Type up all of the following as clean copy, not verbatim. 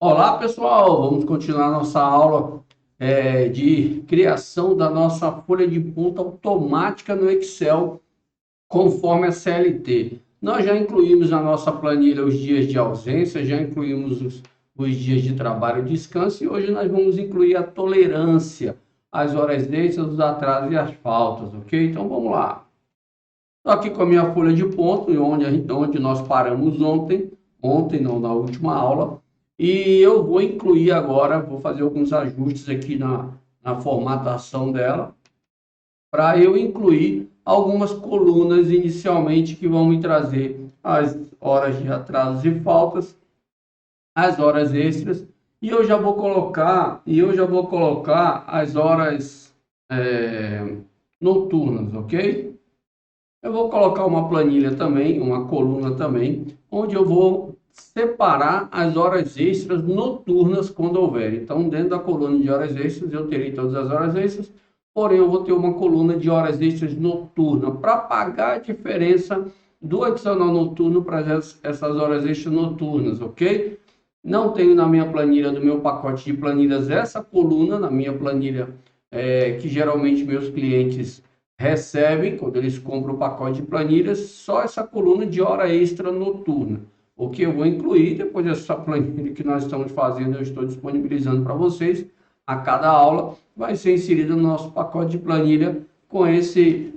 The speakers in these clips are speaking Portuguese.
Olá, pessoal! Vamos continuar nossa aula de criação da nossa folha de ponta automática no Excel, conforme a CLT. Nós já incluímos na nossa planilha os dias de ausência, já incluímos os dias de trabalho e descanso, e hoje nós vamos incluir a tolerância, as horas extras, os atrasos e as faltas, ok? Então vamos lá. Estou aqui com a minha folha de ponto, onde nós paramos ontem não, na última aula, e eu vou incluir agora, vou fazer alguns ajustes aqui na formatação dela, para eu incluir algumas colunas inicialmente que vão me trazer as horas de atrasos e faltas, as horas extras, e eu já vou colocar as horas noturnas, ok? Eu vou colocar uma planilha também, uma coluna também, onde eu vou separar as horas extras noturnas quando houver. Então, dentro da coluna de horas extras, eu terei todas as horas extras, porém eu vou ter uma coluna de horas extras noturna para pagar a diferença do adicional noturno para essas horas extras noturnas, ok? Não tenho na minha planilha, do meu pacote de planilhas, essa coluna na minha planilha, que geralmente meus clientes recebem, quando eles compram o pacote de planilhas, só essa coluna de hora extra noturna. O que eu vou incluir, depois dessa planilha que nós estamos fazendo, eu estou disponibilizando para vocês, a cada aula, vai ser inserida no nosso pacote de planilha com esse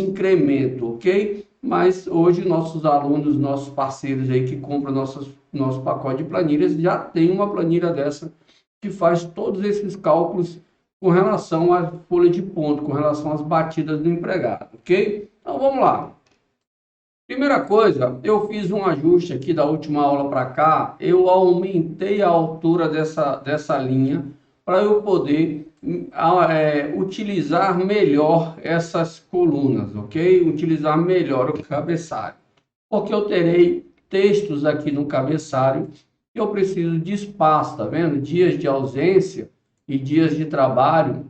incremento, ok? Mas hoje nossos alunos, nossos parceiros aí que compram nosso pacote de planilhas, já tem uma planilha dessa que faz todos esses cálculos com relação à folha de ponto, com relação às batidas do empregado, ok? Então vamos lá. Primeira coisa, eu fiz um ajuste aqui da última aula para cá, eu aumentei a altura dessa linha para eu poder utilizar melhor essas colunas, ok? Utilizar melhor o cabeçalho, porque eu terei textos aqui no cabeçalho que eu preciso de espaço, tá vendo? Dias de ausência e dias de trabalho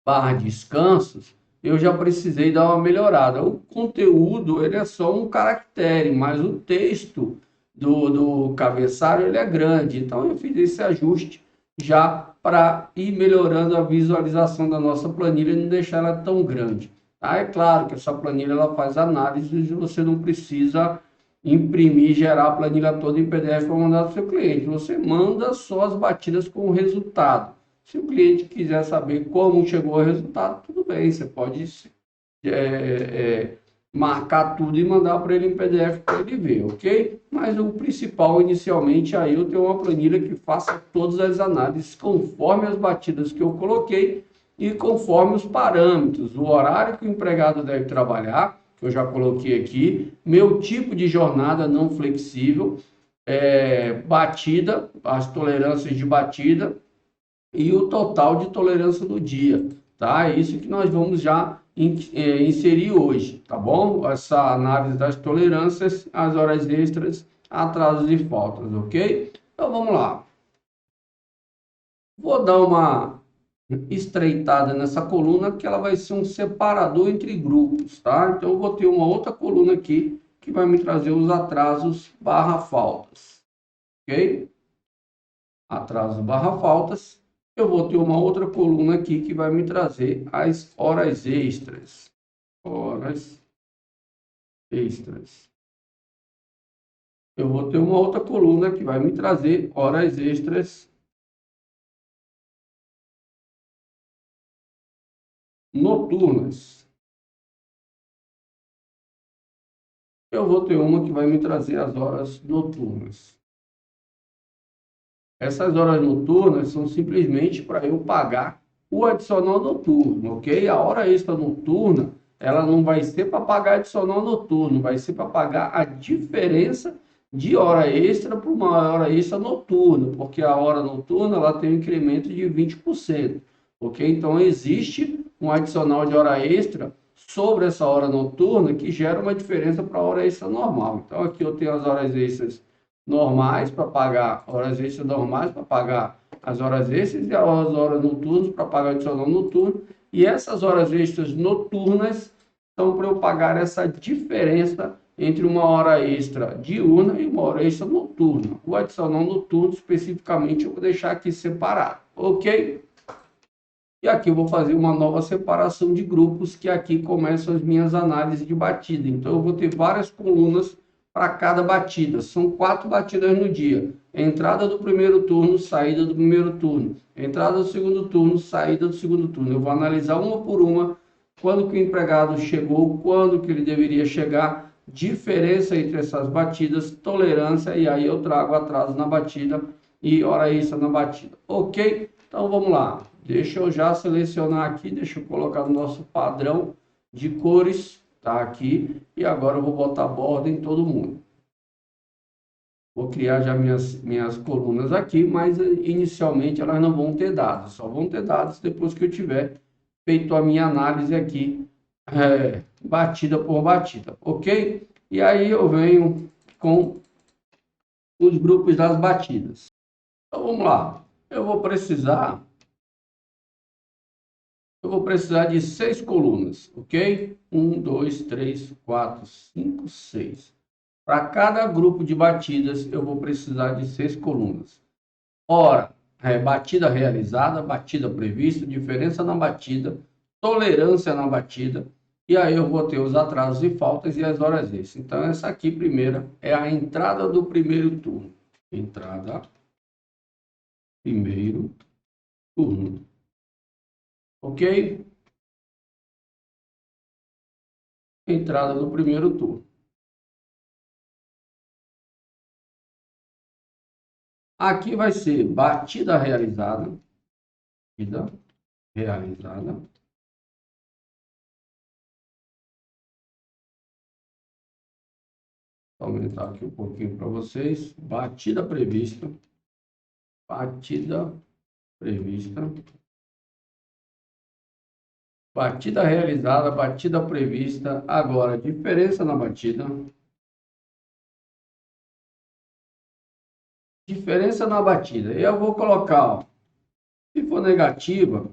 barra descansos, eu já precisei dar uma melhorada. O conteúdo, ele é só um caractere, mas o texto do cabeçalho, ele é grande. Então, eu fiz esse ajuste já para ir melhorando a visualização da nossa planilha e não deixar ela tão grande. Tá? É claro que essa planilha ela faz análise e você não precisa imprimir, gerar a planilha toda em PDF para mandar para o seu cliente. Você manda só as batidas com o resultado. Se o cliente quiser saber como chegou ao resultado, tudo bem, você pode marcar tudo e mandar para ele em PDF para ele ver, ok? Mas o principal, inicialmente, aí eu tenho uma planilha que faça todas as análises conforme as batidas que eu coloquei e conforme os parâmetros, o horário que o empregado deve trabalhar, que eu já coloquei aqui, meu tipo de jornada não flexível, batida, as tolerâncias de batida, e o total de tolerância do dia, tá? É isso que nós vamos já inserir hoje, tá bom? Essa análise das tolerâncias, as horas extras, atrasos e faltas, ok? Então vamos lá. Vou dar uma estreitada nessa coluna que ela vai ser um separador entre grupos, tá? Então eu vou ter uma outra coluna aqui que vai me trazer os atrasos barra faltas, ok? Atrasos barra faltas. Eu vou ter uma outra coluna aqui que vai me trazer as horas extras. Horas extras. Eu vou ter uma outra coluna que vai me trazer horas extras noturnas. Eu vou ter uma que vai me trazer as horas noturnas. Essas horas noturnas são simplesmente para eu pagar o adicional noturno, ok? A hora extra noturna, ela não vai ser para pagar adicional noturno, vai ser para pagar a diferença de hora extra para uma hora extra noturna, porque a hora noturna ela tem um incremento de 20%, ok? Então existe um adicional de hora extra sobre essa hora noturna que gera uma diferença para a hora extra normal. Então aqui eu tenho as horas extras normais para pagar, horas extras normais para pagar as horas extras e as horas noturnas para pagar o adicional noturno. E essas horas extras noturnas são para eu pagar essa diferença entre uma hora extra diurna e uma hora extra noturna. O adicional noturno, especificamente, eu vou deixar aqui separado, ok? E aqui eu vou fazer uma nova separação de grupos, que aqui começam as minhas análises de batida. Então, eu vou ter várias colunas para cada batida. São 4 batidas no dia. Entrada do primeiro turno, saída do primeiro turno. Entrada do segundo turno, saída do segundo turno. Eu vou analisar uma por uma, quando que o empregado chegou, quando que ele deveria chegar, diferença entre essas batidas, tolerância, e aí eu trago atraso na batida e hora extra na batida. Ok? Então, vamos lá. Deixa eu já selecionar aqui, deixa eu colocar no nosso padrão de cores, tá aqui, e agora eu vou botar borda em todo mundo. Vou criar já minhas colunas aqui, mas inicialmente elas não vão ter dados, só vão ter dados depois que eu tiver feito a minha análise aqui, batida por batida, ok? E aí eu venho com os grupos das batidas. Então vamos lá, eu vou precisar de 6 colunas, ok? 1, 2, 3, 4, 5, 6. Para cada grupo de batidas, eu vou precisar de 6 colunas. Ora, batida realizada, batida prevista, diferença na batida, tolerância na batida, e aí eu vou ter os atrasos e faltas e as horas extras. Então, essa aqui, primeira, é a entrada do primeiro turno. Entrada, primeiro turno. Ok? Entrada do primeiro turno. Aqui vai ser batida realizada. Batida realizada. Vou aumentar aqui um pouquinho para vocês. Batida prevista. Batida prevista. Batida realizada, batida prevista. Agora, diferença na batida. Diferença na batida. Eu vou colocar, ó, se for negativa,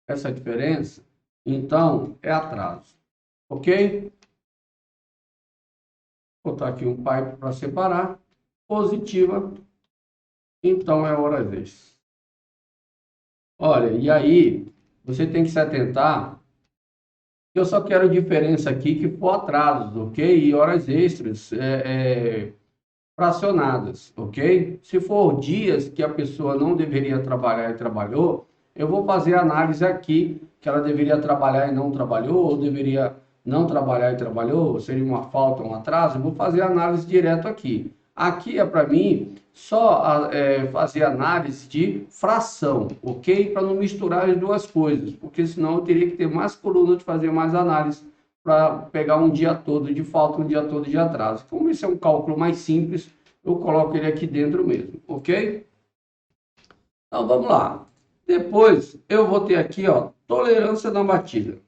essa diferença, então é atraso. Ok? Vou botar aqui um pipe para separar. Positiva, então é horas extras. Olha, e aí, você tem que se atentar. Eu só quero diferença aqui que for atrasos, ok? E horas extras fracionadas, ok? Se for dias que a pessoa não deveria trabalhar e trabalhou, eu vou fazer a análise aqui que ela deveria trabalhar e não trabalhou, ou deveria não trabalhar e trabalhou, seria uma falta, um atraso, eu vou fazer a análise direto aqui. Aqui é para mim só fazer análise de fração, ok? Para não misturar as duas coisas, porque senão eu teria que ter mais coluna de fazer mais análise para pegar um dia todo de falta, um dia todo de atraso. Como esse é um cálculo mais simples, eu coloco ele aqui dentro mesmo, ok? Então vamos lá. Depois eu vou ter aqui, ó, tolerância na batida.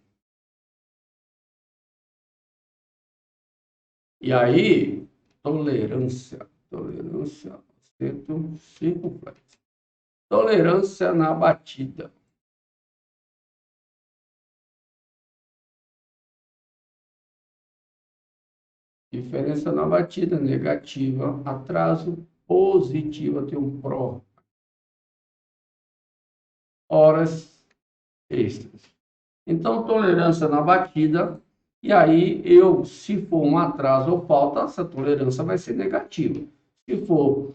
E aí, tolerância, acento circunflexo. Tolerância na batida. Diferença na batida, negativa, atraso, positiva, tem um pró. Horas extras. Então, tolerância na batida, e aí se for um atraso ou falta, essa tolerância vai ser negativa. Se for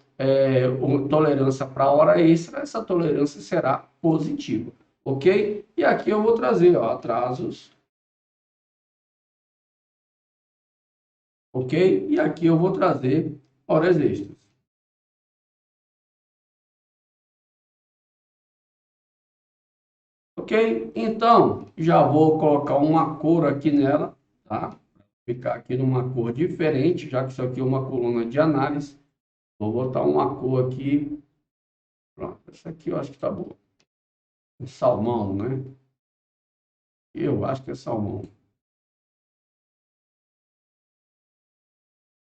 tolerância para hora extra, essa tolerância será positiva, ok? E aqui eu vou trazer, ó, atrasos, ok? E aqui eu vou trazer horas extras. Ok? Então, já vou colocar uma cor aqui nela, tá? Ficar aqui numa cor diferente, já que isso aqui é uma coluna de análise. Vou botar uma cor aqui. Pronto, essa aqui eu acho que tá boa. Salmão, né? Eu acho que é salmão.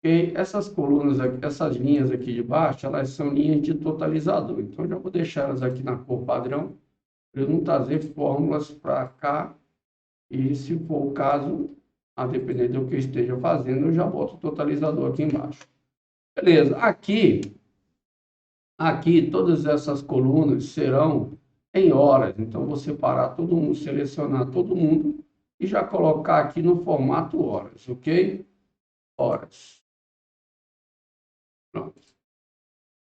E essas colunas aqui, essas linhas aqui de baixo, elas são linhas de totalizador. Então, já vou deixar elas aqui na cor padrão, para eu não trazer fórmulas para cá. E se for o caso, A depender do que eu esteja fazendo, eu já boto o totalizador aqui embaixo. Beleza, aqui todas essas colunas serão em horas. Então, vou separar todo mundo, selecionar todo mundo e já colocar aqui no formato horas, ok? Horas. Pronto.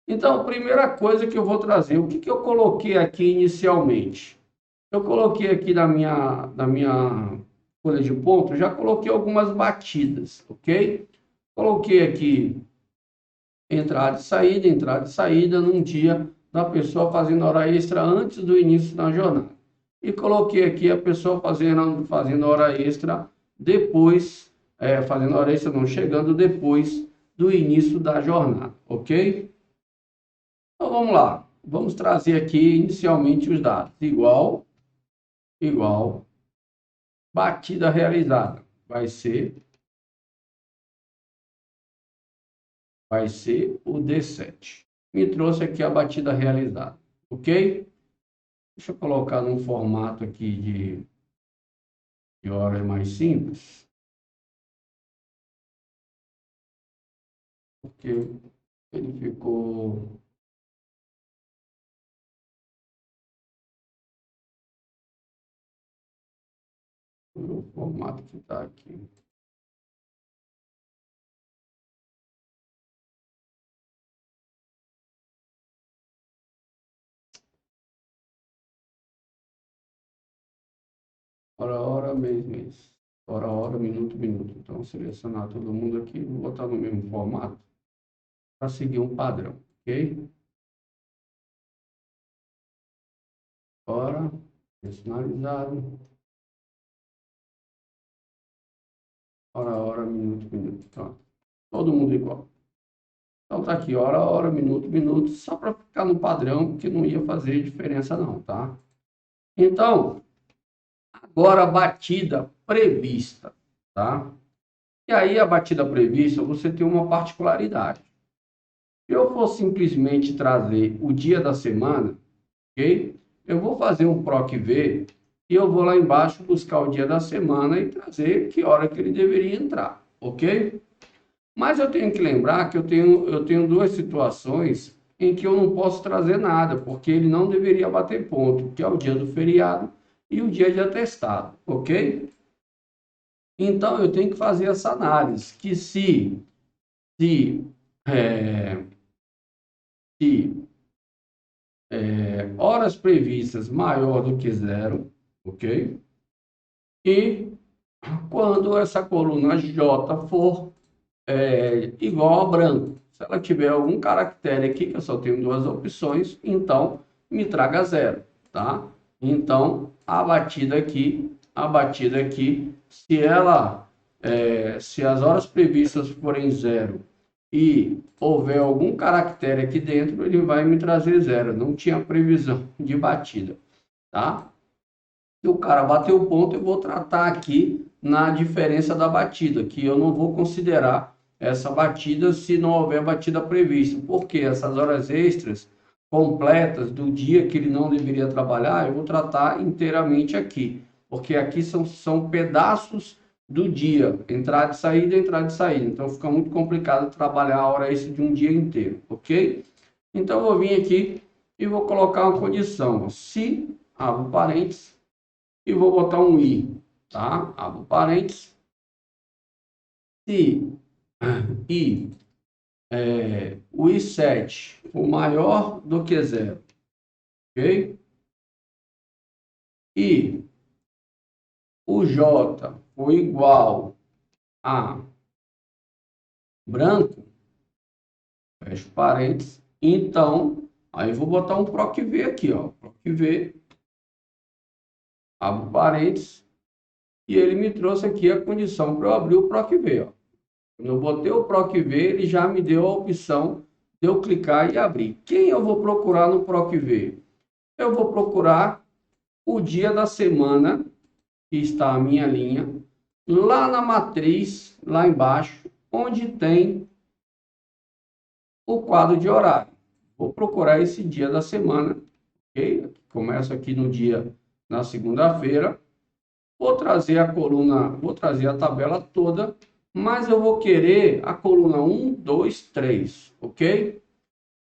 Então, a primeira coisa que eu vou trazer, o que eu coloquei aqui inicialmente? Eu coloquei aqui na minha folha de ponto, já coloquei algumas batidas, ok? Coloquei aqui entrada e saída num dia da pessoa fazendo hora extra antes do início da jornada. E coloquei aqui a pessoa fazendo hora extra depois, fazendo hora extra não, chegando depois do início da jornada, ok? Então vamos lá, vamos trazer aqui inicialmente os dados, igual, batida realizada, vai ser o D7. Me trouxe aqui a batida realizada, ok? Deixa eu colocar num formato aqui de horas mais simples, porque ele ficou... O formato que está aqui. Hora, mês. Hora, minuto. Então, selecionar todo mundo aqui, vou botar no mesmo formato para seguir um padrão, ok? Hora, personalizado. Hora, minuto. Pronto. Todo mundo igual. Então, tá aqui, hora, minuto, só para ficar no padrão, porque não ia fazer diferença não, tá? Então, agora a batida prevista, tá? E aí, a batida prevista, você tem uma particularidade. Se eu for simplesmente trazer o dia da semana, ok? Eu vou fazer um PROC-V e eu vou lá embaixo buscar o dia da semana e trazer que hora que ele deveria entrar, ok? Mas eu tenho que lembrar que eu tenho duas situações em que eu não posso trazer nada, porque ele não deveria bater ponto, que é o dia do feriado e o dia de atestado, ok? Então, eu tenho que fazer essa análise, que se, é, se horas previstas maior do que zero, ok? E quando essa coluna J for igual a branco. Se ela tiver algum caractere aqui, que eu só tenho duas opções, então me traga zero, tá? Então, a batida aqui, se as horas previstas forem zero e houver algum caractere aqui dentro, ele vai me trazer zero. Não tinha previsão de batida, tá? Se o cara bater o ponto, eu vou tratar aqui na diferença da batida, que eu não vou considerar essa batida se não houver batida prevista, porque essas horas extras completas do dia que ele não deveria trabalhar, eu vou tratar inteiramente aqui, porque aqui são pedaços do dia, entrada e saída, então fica muito complicado trabalhar a hora extra de um dia inteiro, ok? Então eu vou vir aqui e vou colocar uma condição, se, abro parênteses, e vou botar um i, tá? Abro parênteses. Se o i7 for maior do que zero, ok? E o j for igual a branco, fecho parênteses, então, aí vou botar um PROC-V aqui, ó, PROC-V, abro parênteses, e ele me trouxe aqui a condição para eu abrir o PROC-V, ó. Quando eu botei o PROC-V, ele já me deu a opção de eu clicar e abrir. Quem eu vou procurar no PROC-V? Eu vou procurar o dia da semana, que está a minha linha, lá na matriz, lá embaixo, onde tem o quadro de horário. Vou procurar esse dia da semana, ok? Começo aqui no dia, na segunda-feira, Vou trazer a coluna, vou trazer a tabela toda, mas eu vou querer a coluna 1, 2, 3, ok?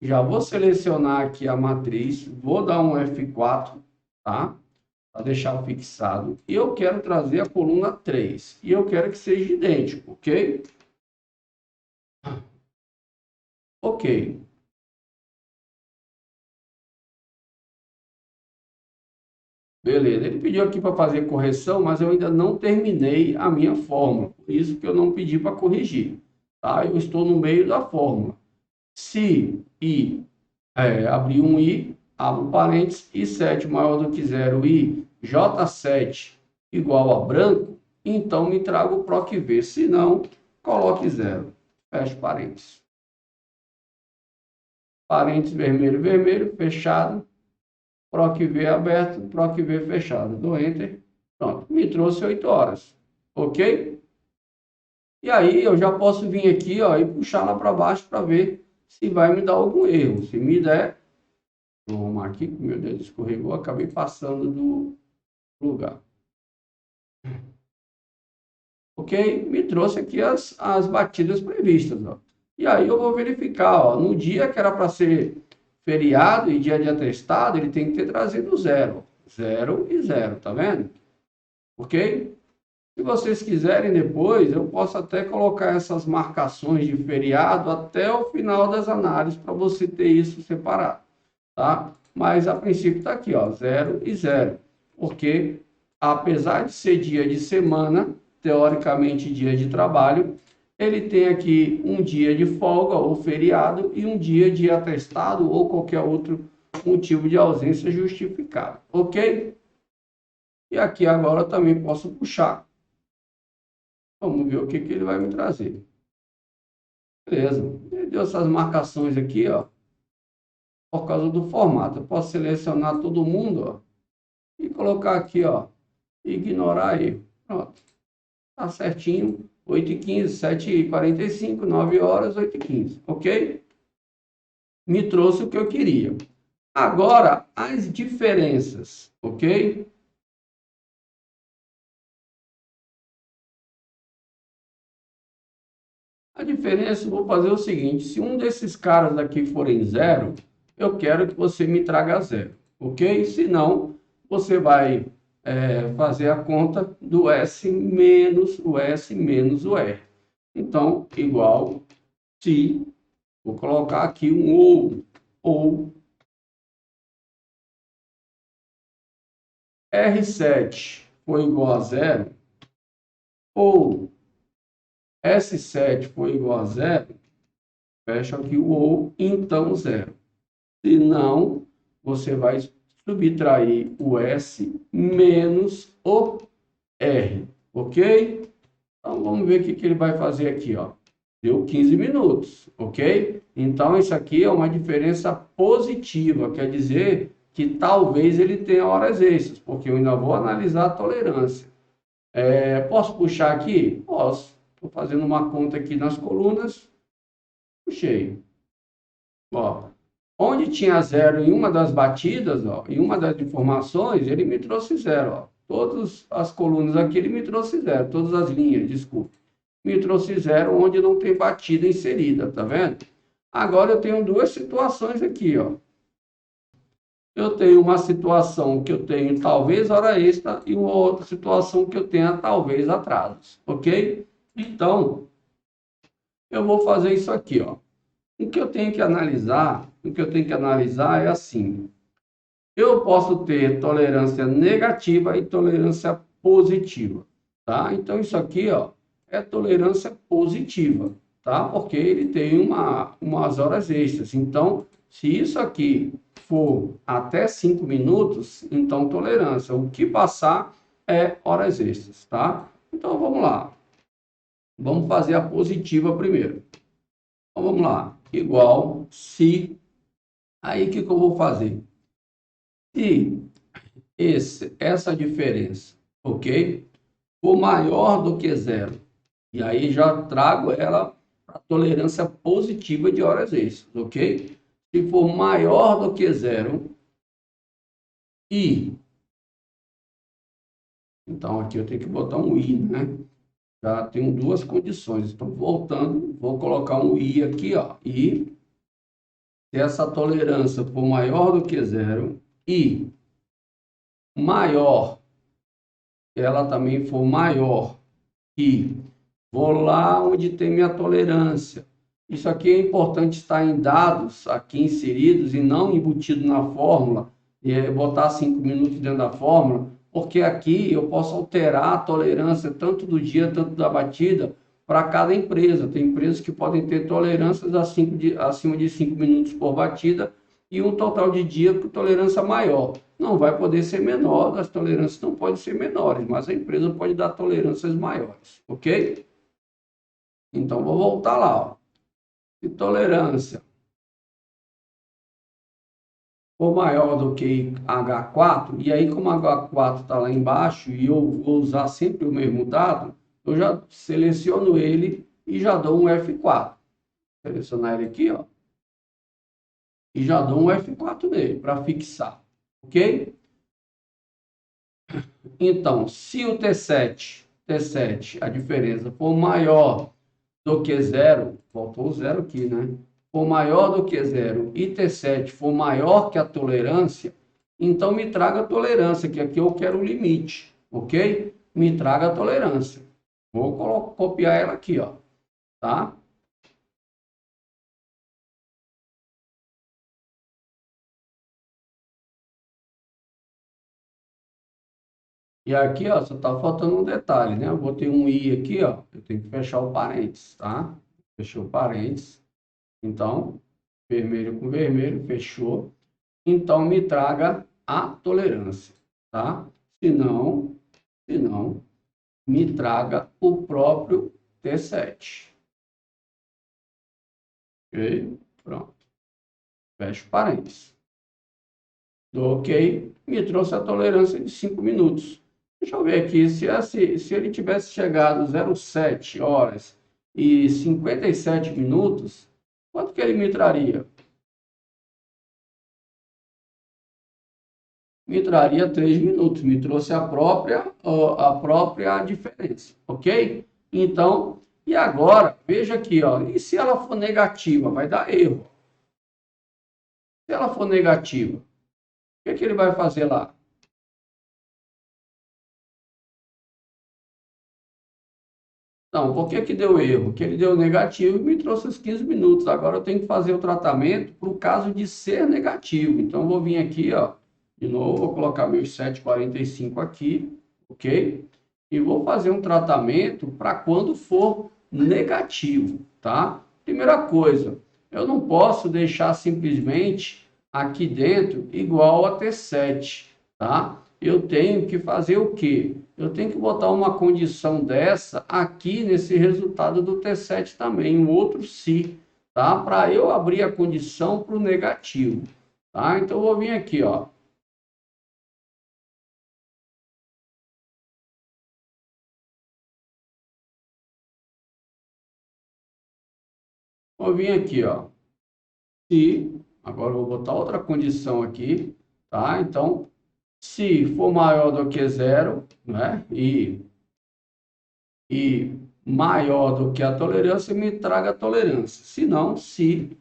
Já vou selecionar aqui a matriz, vou dar um F4, tá? Para deixar fixado. E eu quero trazer a coluna 3. E eu quero que seja idêntico, ok? Ok. Beleza. Ele pediu aqui para fazer correção, mas eu ainda não terminei a minha fórmula. Por isso que eu não pedi para corrigir. Tá? Eu estou no meio da fórmula. Se I abrir um I, abro parênteses, I7 maior do que zero e J7 igual a branco, então me traga o PROC V. Se não, coloque zero. Feche parênteses. Parênteses vermelho, vermelho, fechado. PROC V aberto, PROC V fechado. Dou Enter. Pronto, me trouxe 8 horas. Ok? E aí eu já posso vir aqui, ó, e puxar lá para baixo para ver se vai me dar algum erro. Se me der, vou arrumar aqui, que meu dedo escorregou, acabei passando do lugar. Ok? Me trouxe aqui as batidas previstas, ó. E aí eu vou verificar, ó, no dia que era para ser feriado e dia de atestado, ele tem que ter trazido zero. Zero e zero, tá vendo? Ok? Se vocês quiserem depois, eu posso até colocar essas marcações de feriado até o final das análises para você ter isso separado, tá? Mas a princípio está aqui, ó, 0 e 0, porque apesar de ser dia de semana, teoricamente dia de trabalho, ele tem aqui um dia de folga ou feriado e um dia de atestado ou qualquer outro motivo de ausência justificado, ok? E aqui agora eu também posso puxar. Vamos ver o que ele vai me trazer. Beleza. Ele deu essas marcações aqui, ó, por causa do formato. Eu posso selecionar todo mundo, ó, e colocar aqui, ó, ignorar erro. Pronto. Tá certinho. 8h15, 7h45, 9 horas, 8h15. Ok? Me trouxe o que eu queria. Agora, as diferenças. Ok? A diferença, eu vou fazer o seguinte, se um desses caras aqui forem zero, eu quero que você me traga zero, ok? Se não, você vai fazer a conta do S menos o S menos o R. Então, igual se, vou colocar aqui um ou R7 for igual a zero, ou S7 for igual a zero, fecha aqui o ou, então zero. Se não, você vai subtrair o S menos o R, ok? Então, vamos ver o que ele vai fazer aqui, ó. Deu 15 minutos, ok? Então, isso aqui é uma diferença positiva, quer dizer que talvez ele tenha horas extras, porque eu ainda vou analisar a tolerância. Posso puxar aqui? Posso. Estou fazendo uma conta aqui nas colunas, puxei. Ó, onde tinha zero em uma das batidas, ó, em uma das informações, ele me trouxe zero. Ó. Todas as colunas aqui ele me trouxe zero, todas as linhas, desculpe. Me trouxe zero onde não tem batida inserida, tá vendo? Agora eu tenho duas situações aqui, ó. Eu tenho uma situação que eu tenho talvez hora extra e uma outra situação que eu tenha talvez atrasos, ok? Então, eu vou fazer isso aqui, ó. O que eu tenho que analisar, é assim. Eu posso ter tolerância negativa e tolerância positiva, tá? Então, isso aqui, ó, é tolerância positiva, tá? Porque ele tem umas horas extras. Então, se isso aqui for até 5 minutos, então tolerância. O que passar é horas extras, tá? Então, vamos lá. Vamos fazer a positiva primeiro. Então, vamos lá. Igual se... Aí, o que eu vou fazer? Se essa diferença, ok, for maior do que zero, e aí já trago ela para a tolerância positiva de horas extras, ok? Se for maior do que zero e Então, aqui eu tenho que botar um I, né? Já tenho duas condições. Então, voltando, vou colocar um I aqui, ó. E se essa tolerância for maior do que zero e maior, ela também for maior que vou lá onde tem minha tolerância. Isso aqui é importante estar em dados aqui inseridos e não embutido na fórmula, e botar 5 minutos dentro da fórmula, porque aqui eu posso alterar a tolerância tanto do dia, tanto da batida, para cada empresa. Tem empresas que podem ter tolerâncias acima de 5 minutos por batida e um total de dia com tolerância maior. Não vai poder ser menor, as tolerâncias não podem ser menores, mas a empresa pode dar tolerâncias maiores, ok? Então, vou voltar lá, ó. Se tolerância for maior do que H4, e aí como H4 está lá embaixo e eu vou usar sempre o mesmo dado, eu já seleciono ele e já dou um F4. Selecionar ele aqui, ó, e já dou um F4 nele para fixar, ok? Então, se o T7, a diferença for maior do que zero, faltou o zero aqui, né? For maior do que zero e T7 for maior que a tolerância, então me traga a tolerância, que aqui eu quero o limite, ok? Me traga a tolerância. Vou copiar ela aqui, ó, tá? E aqui, ó, só tá faltando um detalhe, né? Eu botei um I aqui, ó, eu tenho que fechar o parênteses, tá? Fechou o parênteses. Então, vermelho com vermelho, fechou. Então, me traga a tolerância, tá? Se não, me traga o próprio T7. Ok? Pronto. Fecho parênteses. Dou ok. Me trouxe a tolerância de 5 minutos. Deixa eu ver aqui. Se ele tivesse chegado 07 horas e 57 minutos, quanto que ele me traria? Me traria 3 minutos, me trouxe a própria diferença, ok? Então, e agora, veja aqui, ó, e se ela for negativa, vai dar erro. Se ela for negativa, o que ele vai fazer lá? Não, por que deu erro? Porque ele deu negativo e me trouxe os 15 minutos. Agora eu tenho que fazer o tratamento para o caso de ser negativo. Então, eu vou vir aqui, ó, de novo, vou colocar meus 7,45 aqui, ok? E vou fazer um tratamento para quando for negativo, tá? Primeira coisa, eu não posso deixar simplesmente aqui dentro igual a T7, tá? Eu tenho que fazer o quê? Eu tenho que botar uma condição dessa aqui nesse resultado do T7 também, um outro se, tá? Para eu abrir a condição para o negativo, tá? Então, eu vou vir aqui, ó. Vou vir aqui, ó. Se, agora eu vou botar outra condição aqui, tá? Então, se for maior do que zero, né? E maior do que a tolerância, me traga a tolerância. Se não, se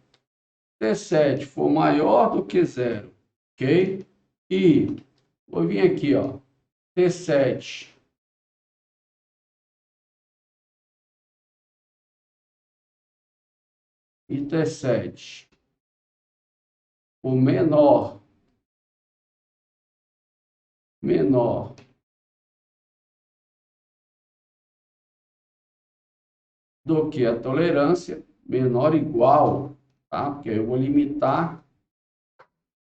T7 for maior do que zero, ok? E vou vir aqui, ó, T7 e T7 for menor do que a tolerância, menor ou igual, tá? Porque eu vou limitar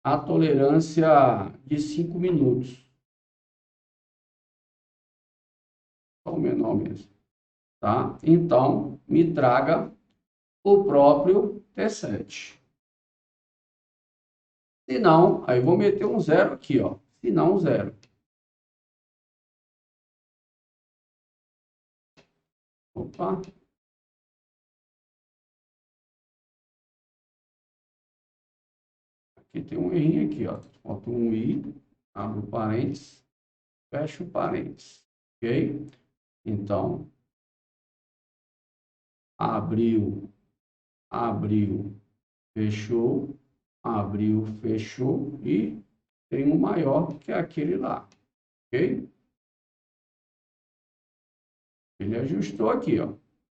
a tolerância de 5 minutos, só o menor mesmo, tá? Então, me traga o próprio T7. Se não, aí eu vou meter um zero aqui, ó. Se não, zero. Opa, aqui tem um errinho aqui, ó. Falta um i, abro parênteses. fecho parênteses, ok? Então, abriu, abriu, fechou, abriu, fechou e tem um maior que é aquele lá, ok? Ele ajustou aqui, ó.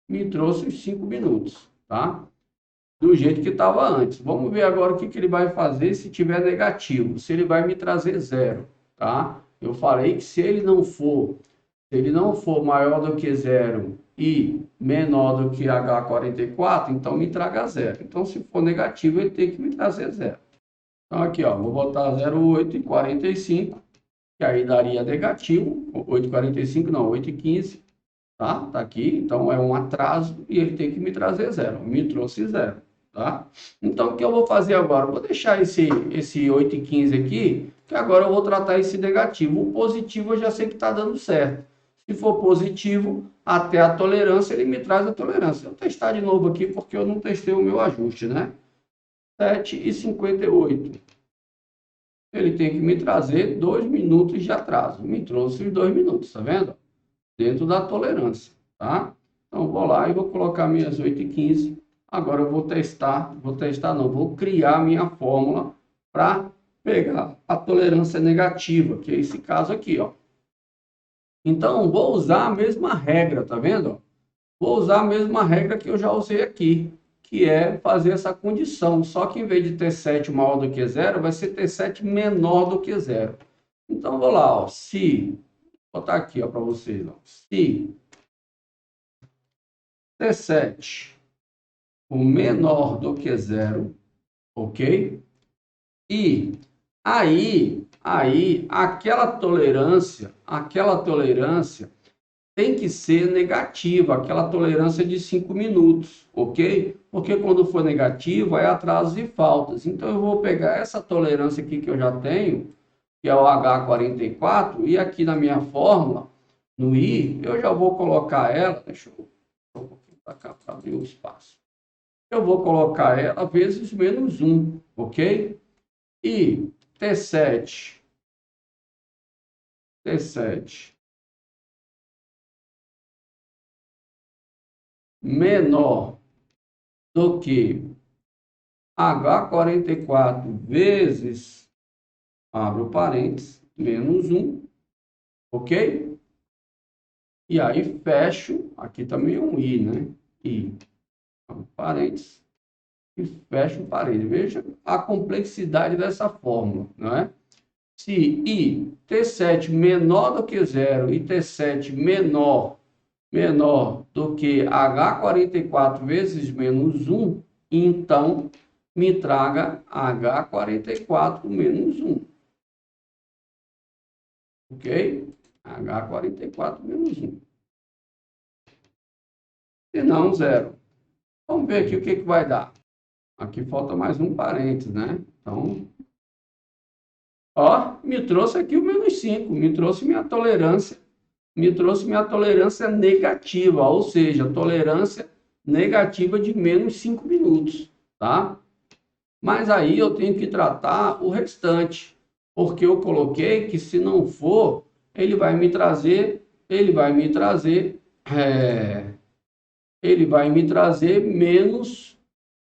Me trouxe os 5 minutos, tá? Do jeito que estava antes. Vamos ver agora o que ele vai fazer se tiver negativo. Se ele vai me trazer zero, tá? Eu falei que se ele não for maior do que zero e menor do que H44, então me traga zero. Então, se for negativo, ele tem que me trazer zero. Então, aqui, ó, vou botar 0,8 e 45, que aí daria negativo. 8,45 não, 8,15, tá? Tá aqui, então é um atraso e ele tem que me trazer zero. Me trouxe zero, tá? Então, o que eu vou fazer agora? Vou deixar esse 8,15 aqui, que agora eu vou tratar esse negativo. O positivo eu já sei que está dando certo. Se for positivo, até a tolerância, ele me traz a tolerância. Vou testar de novo aqui, porque eu não testei o meu ajuste, né? 7,58. Ele tem que me trazer 2 minutos de atraso. Me trouxe os 2 minutos, tá vendo? Dentro da tolerância, tá? Então, vou lá e vou colocar minhas 8,15. Agora eu vou testar não, vou criar minha fórmula para pegar a tolerância negativa, que é esse caso aqui, ó. Então, vou usar a mesma regra, tá vendo? Vou usar a mesma regra que eu já usei aqui, que é fazer essa condição. Só que em vez de T7 maior do que zero, vai ser T7 menor do que zero. Então, vou lá, ó, se, vou botar aqui para vocês, ó, se T7 o menor do que zero, ok? E aí aquela tolerância tem que ser negativa, aquela tolerância de 5 minutos, ok? Porque quando for negativa é atrasos e faltas. Então eu vou pegar essa tolerância aqui que eu já tenho, que é o H44, e aqui na minha fórmula, no I, eu já vou colocar ela, deixa eu um pouquinho para cá para abrir o espaço. Eu vou colocar ela vezes menos 1, ok? E T7 menor do que H44 vezes, abro parênteses, menos 1, ok? E aí fecho, aqui também é um I, né? I, abro parênteses, e fecho parênteses. Veja a complexidade dessa fórmula, não é? Se I, T7 menor do que zero e T7 menor do que H44 vezes menos 1, então me traga H44 menos 1. Ok? H44 menos 1. Se não, zero. Vamos ver aqui o que vai dar. Aqui falta mais um parênteses, né? Então, ó, me trouxe aqui o menos 5, me trouxe minha tolerância negativa, ou seja, tolerância negativa de menos 5 minutos, tá? Mas aí eu tenho que tratar o restante, porque eu coloquei que se não for, ele vai me trazer menos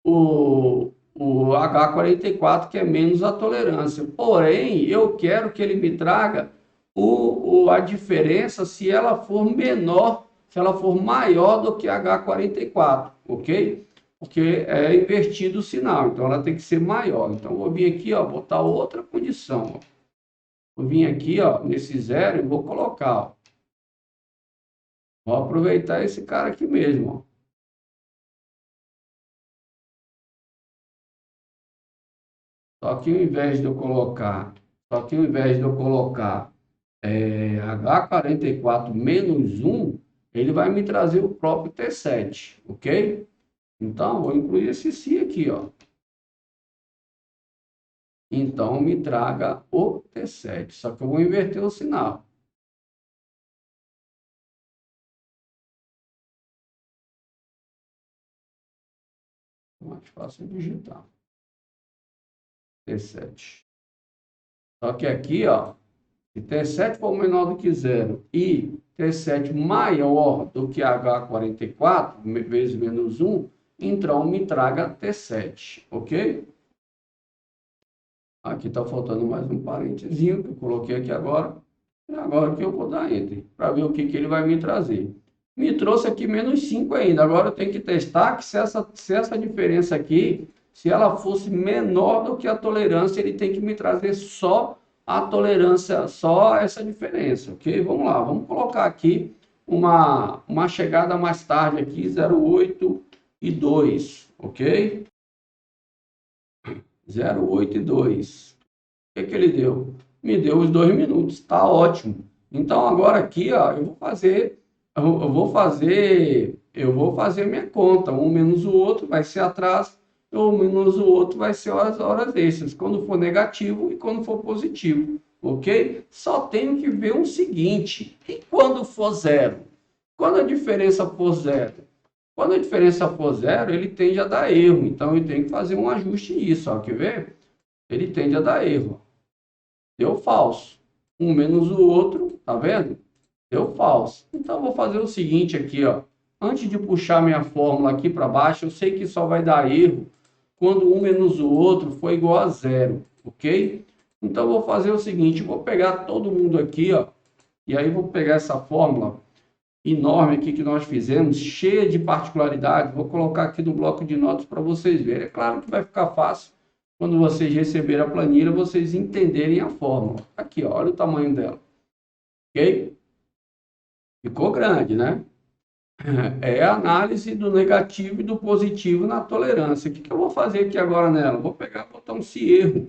o H44, que é menos a tolerância. Porém, eu quero que ele me traga a diferença se ela for menor, se ela for maior do que H44, ok? Porque é invertido o sinal, então ela tem que ser maior. Então, eu vou vir aqui, ó, botar outra condição. Ó. Vou vir aqui, ó, nesse zero e vou colocar, ó. Vou aproveitar esse cara aqui mesmo, ó. Só que ao invés de eu colocar, H44 menos 1, ele vai me trazer o próprio T7, ok? Então, vou incluir esse si aqui, ó. Então, me traga o T7, só que eu vou inverter o sinal. Mais fácil digitar. T7. Só que aqui, ó, Se T7 for menor do que zero e T7 maior do que H44, vezes menos 1, então me traga T7, ok? Aqui está faltando mais um parênteses que eu coloquei aqui agora. E agora que eu vou dar Enter, para ver o que ele vai me trazer. Me trouxe aqui menos 5 ainda. Agora eu tenho que testar que se essa diferença aqui, se ela fosse menor do que a tolerância, ele tem que me trazer só a tolerância, só essa diferença, ok? Vamos lá, vamos colocar aqui uma chegada mais tarde aqui, 0,8 e 2, ok? 0,8 e 2. O que ele deu? Me deu os 2 minutos, está ótimo. Então agora aqui, ó, eu vou fazer minha conta. Um menos o outro vai ser atraso, um menos o outro vai ser as horas extras, quando for negativo e quando for positivo, ok? Só tenho que ver o seguinte, e quando for zero? Quando a diferença for zero? Quando a diferença for zero, ele tende a dar erro, então eu tenho que fazer um ajuste nisso, ó, quer ver? Ele tende a dar erro. Deu falso. Um menos o outro, tá vendo? Deu falso. Então, eu vou fazer o seguinte aqui, ó. Antes de puxar minha fórmula aqui para baixo, eu sei que só vai dar erro quando um menos o outro for igual a zero, ok? Então, eu vou fazer o seguinte, vou pegar todo mundo aqui, ó, e aí vou pegar essa fórmula enorme aqui que nós fizemos, cheia de particularidades, vou colocar aqui no bloco de notas para vocês verem. É claro que vai ficar fácil quando vocês receberem a planilha, vocês entenderem a fórmula. Aqui, ó, olha o tamanho dela. Ok? Ficou grande, né? É a análise do negativo e do positivo na tolerância. O que eu vou fazer aqui agora nela? Vou pegar e botar um se erro.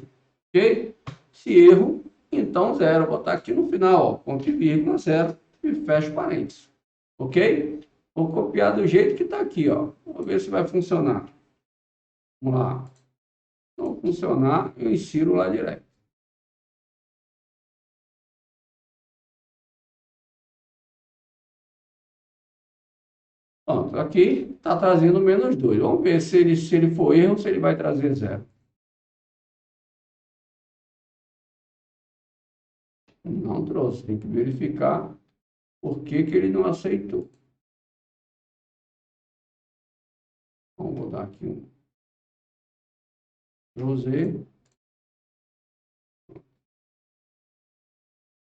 Ok? Se erro, então zero. Vou botar aqui no final, ó, ponto e vírgula, zero, e fecho parênteses. Ok? Vou copiar do jeito que está aqui, ó. Vamos ver se vai funcionar. Vamos lá. Se não funcionar, eu insiro lá direto. Pronto, aqui está trazendo menos 2. Vamos ver se ele for erro, se ele vai trazer zero. Não trouxe, tem que verificar por que ele não aceitou. Vamos botar aqui um Z,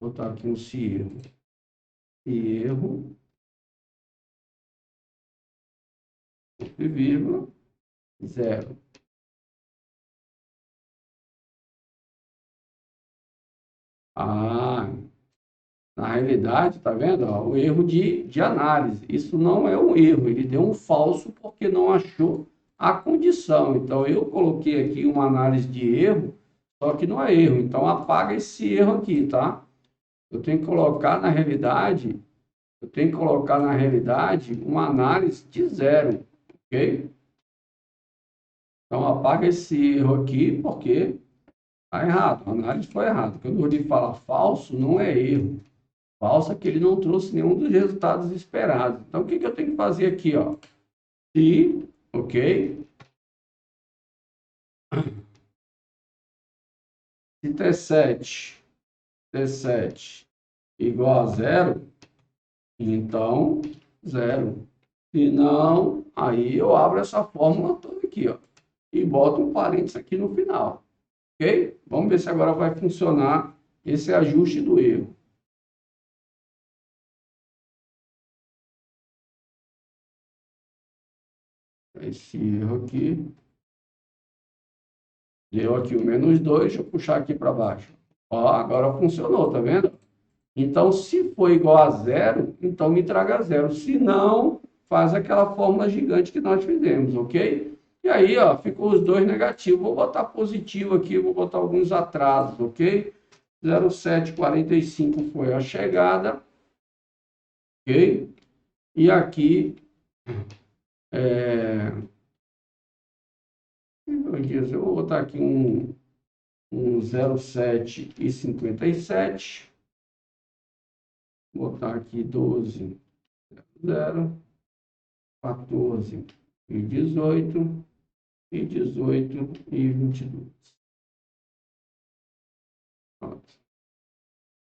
botar aqui um se erro. Se erro, ponto e vírgula, zero. Ah, na realidade, tá vendo? Ó, o erro de análise. Isso não é um erro, ele deu um falso porque não achou a condição. Então, eu coloquei aqui uma análise de erro, só que não é erro. Então, apaga esse erro aqui, tá? Eu tenho que colocar na realidade, uma análise de zero, ok? Então, apaga esse erro aqui porque tá errado, a análise foi errada. Quando eu falar falso, não é erro. Falsa que ele não trouxe nenhum dos resultados esperados. Então, o que eu tenho que fazer aqui, ó? Se, ok? Se T7 igual a zero, então zero. Se não, aí eu abro essa fórmula toda aqui, ó, e boto um parênteses aqui no final, ok? Vamos ver se agora vai funcionar esse ajuste do erro. Esse erro aqui. Deu aqui o menos 2, deixa eu puxar aqui para baixo. Ó, agora funcionou, tá vendo? Então, se for igual a zero, então me traga zero. Se não, faz aquela fórmula gigante que nós fizemos, ok? E aí, ó, ficou os dois negativos. Vou botar positivo aqui, vou botar alguns atrasos, ok? 0,745 foi a chegada, ok? E aqui, eu vou botar aqui um 0,757. Vou botar aqui 12, 0, 14 e 18, e 18 e 22. Pronto.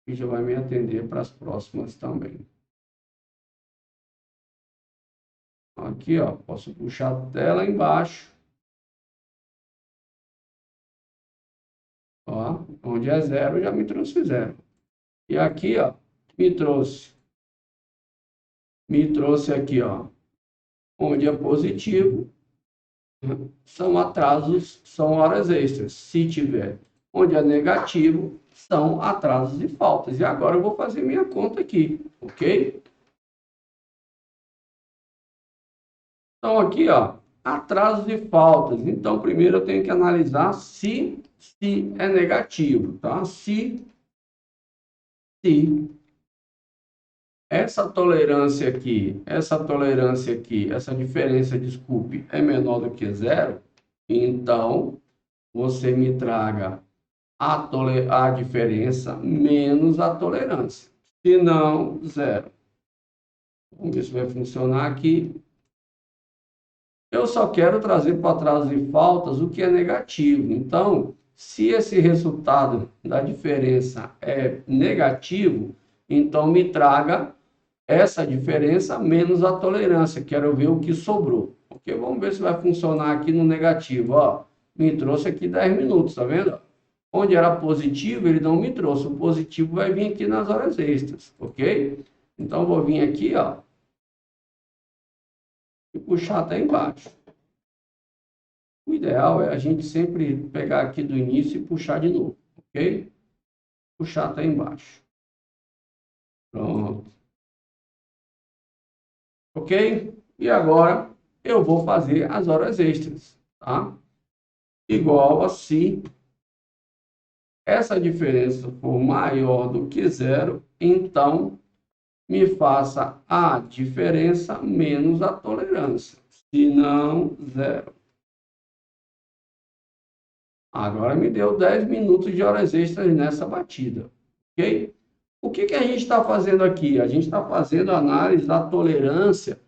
E já vai me atender para as próximas também. Aqui, ó, posso puxar até lá embaixo. Ó, onde é zero, já me trouxe zero. E aqui, ó, me trouxe aqui, ó, onde é positivo, são atrasos, são horas extras. Se tiver onde é negativo, são atrasos e faltas. E agora eu vou fazer minha conta aqui, ok? Então, aqui, ó, atrasos e faltas. Então, primeiro eu tenho que analisar se é negativo, tá? Se essa tolerância aqui, essa diferença, desculpe, é menor do que zero, então você me traga a diferença menos a tolerância. Se não, zero. Vamos ver se vai funcionar aqui. Eu só quero trazer para atrasos e faltas o que é negativo. Então, se esse resultado da diferença é negativo, então me traga essa diferença menos a tolerância. Quero ver o que sobrou. Ok? Vamos ver se vai funcionar aqui no negativo. Ó, me trouxe aqui 10 minutos, tá vendo? Onde era positivo, ele não me trouxe. O positivo vai vir aqui nas horas extras, ok? Então, vou vir aqui, ó, e puxar até embaixo. O ideal é a gente sempre pegar aqui do início e puxar de novo, ok? Puxar até embaixo. Pronto. Ok? E agora eu vou fazer as horas extras, tá? Igual a se essa diferença for maior do que zero, então me faça a diferença menos a tolerância. Se não, zero. Agora me deu 10 minutos de horas extras nessa batida, ok? O que a gente está fazendo aqui? A gente está fazendo análise da tolerância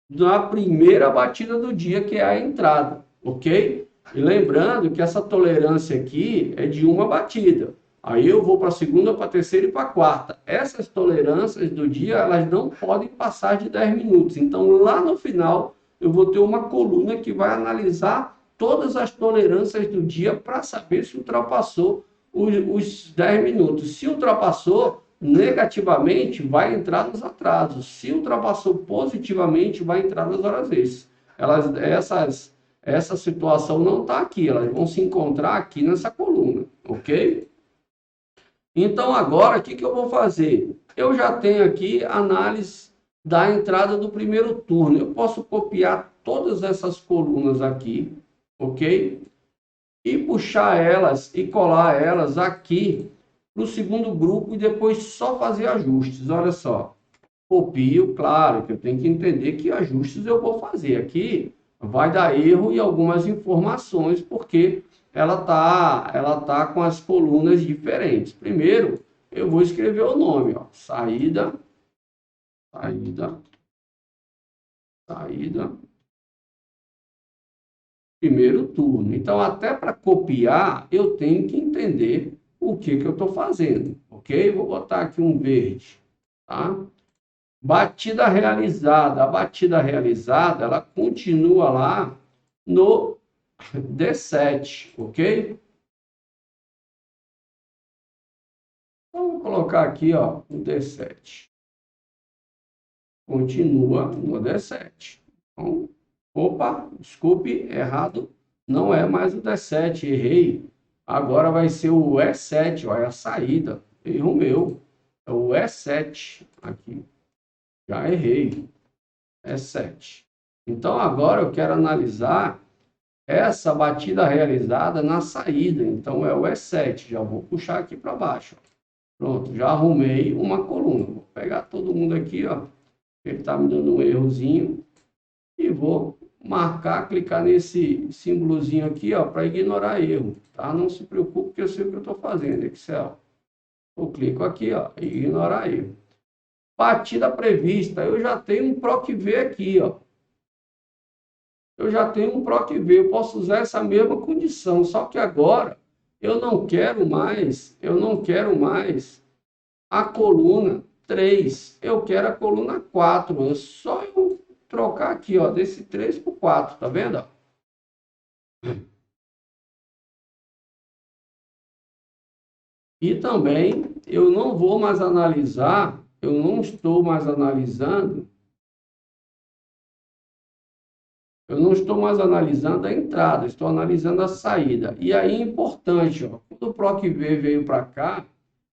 na primeira batida do dia, que é a entrada, ok? E lembrando que essa tolerância aqui é de uma batida. Aí eu vou para a segunda, para a terceira e para a quarta. Essas tolerâncias do dia, elas não podem passar de 10 minutos. Então, lá no final, eu vou ter uma coluna que vai analisar todas as tolerâncias do dia para saber se ultrapassou os 10 minutos. Se ultrapassou, negativamente, vai entrar nos atrasos. Se ultrapassou positivamente, vai entrar nas horas extras. Essa situação não está aqui, elas vão se encontrar aqui nessa coluna, ok? Então, agora, o que eu vou fazer? Eu já tenho aqui análise da entrada do primeiro turno. Eu posso copiar todas essas colunas aqui, ok? E puxar elas e colar elas aqui para o segundo grupo e depois só fazer ajustes. Olha só, copio, claro que eu tenho que entender que ajustes eu vou fazer. Aqui vai dar erro e algumas informações, porque ela tá com as colunas diferentes. Primeiro, eu vou escrever o nome, ó, saída, primeiro turno. Então, até para copiar, eu tenho que entender o que eu estou fazendo, ok? Vou botar aqui um verde, tá? Batida realizada. A batida realizada, ela continua lá no D7, ok? Então, vou colocar aqui, ó, o D7. Continua no D7. Então, opa, desculpe, errado. Não é mais o D7, errei. Agora vai ser o E7, ó, é a saída. Erro meu. É o E7 aqui. Já errei. E7. Então, agora eu quero analisar essa batida realizada na saída. Então, é o E7. Já vou puxar aqui para baixo. Pronto, já arrumei uma coluna. Vou pegar todo mundo aqui, ó. Ele está me dando um errozinho. E vou marcar, clicar nesse símbolozinho aqui, ó, para ignorar erro, tá? Não se preocupe, que eu sei o que eu estou fazendo, Excel. Eu clico aqui, ó, e ignorar erro. Batida prevista, eu já tenho um PROC-V aqui, ó. Eu já tenho um PROC-V, eu posso usar essa mesma condição, só que agora eu não quero mais a coluna 3, eu quero a coluna 4. É só eu trocar aqui, ó, desse 3 para o 4, tá vendo? E também eu não vou mais analisar, eu não estou mais analisando, eu não estou mais analisando a entrada, estou analisando a saída. E aí é importante, ó, quando o PROC-V veio para cá,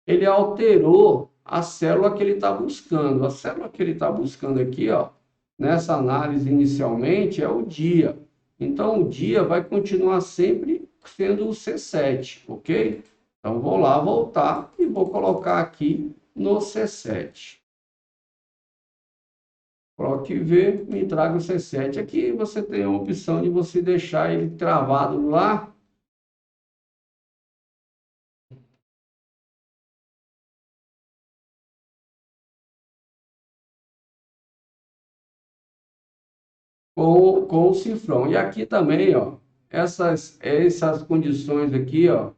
ele alterou a célula que ele está buscando. A célula que ele está buscando aqui, ó, nessa análise inicialmente, é o dia. Então, o dia vai continuar sempre sendo o C7, ok? Então, vou lá voltar e vou colocar aqui no C7. PROC-V, me traga o C7. Aqui você tem a opção de você deixar ele travado lá com o cifrão. E aqui também, ó, essas condições aqui, ó,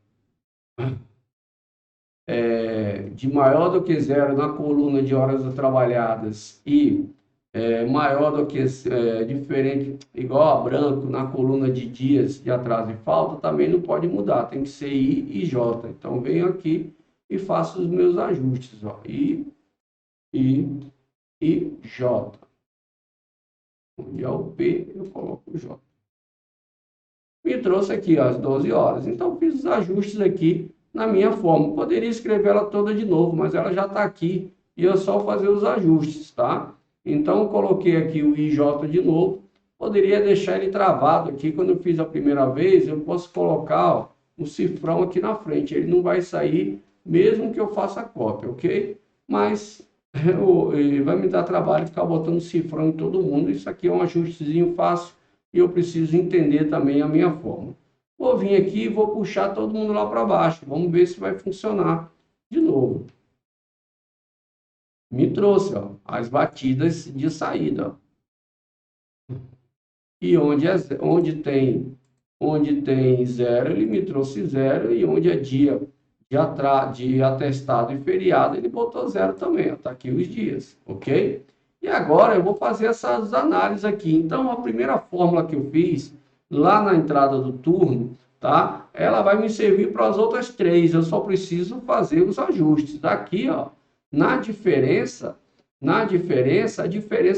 de maior do que zero na coluna de horas trabalhadas e maior do que diferente, igual a branco na coluna de dias de atraso e falta, também não pode mudar, tem que ser I e J. Então, venho aqui e faço os meus ajustes, ó, I e J. Onde é o P, eu coloco o J. Me trouxe aqui ó, às 12 horas. Então, fiz os ajustes aqui na minha forma. Poderia escrever ela toda de novo, mas ela já está aqui e é só fazer os ajustes, tá? Então, coloquei aqui o IJ de novo. Poderia deixar ele travado aqui. Quando eu fiz a primeira vez, eu posso colocar ó, um cifrão aqui na frente. Ele não vai sair, mesmo que eu faça a cópia, ok? Mas vai me dar trabalho ficar botando cifrão em todo mundo. Isso aqui é um ajustezinho fácil e eu preciso entender também a minha forma. Vou vir aqui e vou puxar todo mundo lá para baixo. Vamos ver se vai funcionar de novo. Me trouxe ó, as batidas de saída. Ó. E onde tem zero, ele me trouxe zero. E onde é dia de atestado e feriado, ele botou zero também. Está aqui os dias, ok? E agora eu vou fazer essas análises aqui. Então, a primeira fórmula que eu fiz lá na entrada do turno, tá? Ela vai me servir para as outras três. Eu só preciso fazer os ajustes. Daqui, ó, a diferença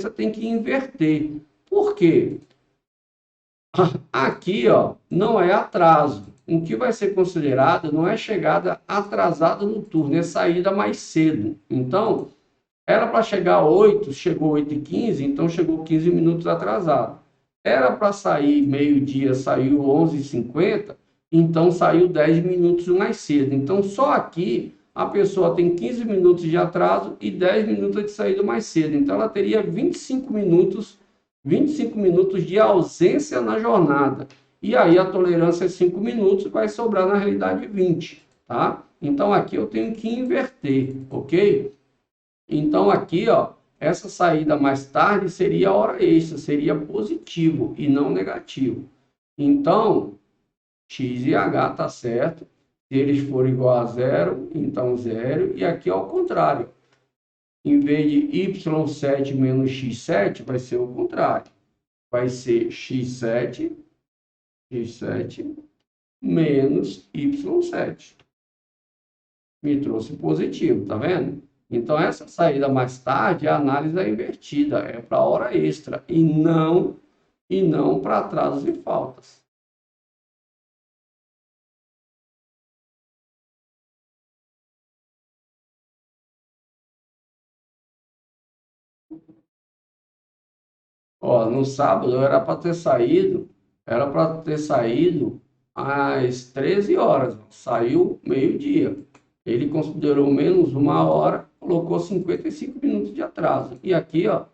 tem que inverter. Por quê? Aqui, ó, não é atraso. O que vai ser considerado não é chegada atrasada no turno, é saída mais cedo. Então, era para chegar 8, chegou 8h15, então chegou 15 minutos atrasado. Era para sair meio-dia, saiu 11h50, então saiu 10 minutos mais cedo. Então, só aqui a pessoa tem 15 minutos de atraso e 10 minutos de saída mais cedo. Então, ela teria 25 minutos de ausência na jornada. E aí a tolerância é 5 minutos, vai sobrar na realidade 20, tá? Então aqui eu tenho que inverter, ok? Então aqui, ó, essa saída mais tarde seria hora extra, seria positivo e não negativo. Então, X e H tá certo. Se eles forem igual a zero, então zero. E aqui ao contrário. Em vez de Y7 menos X7, vai ser o contrário. Vai ser X7 menos Y7. Me trouxe positivo, tá vendo? Então, essa saída mais tarde, a análise é invertida, é para hora extra e não para atrasos e faltas. Ó, no sábado era para ter saído às 13 horas, saiu meio-dia. Ele considerou menos uma hora, colocou 55 minutos de atraso. E aqui, ó,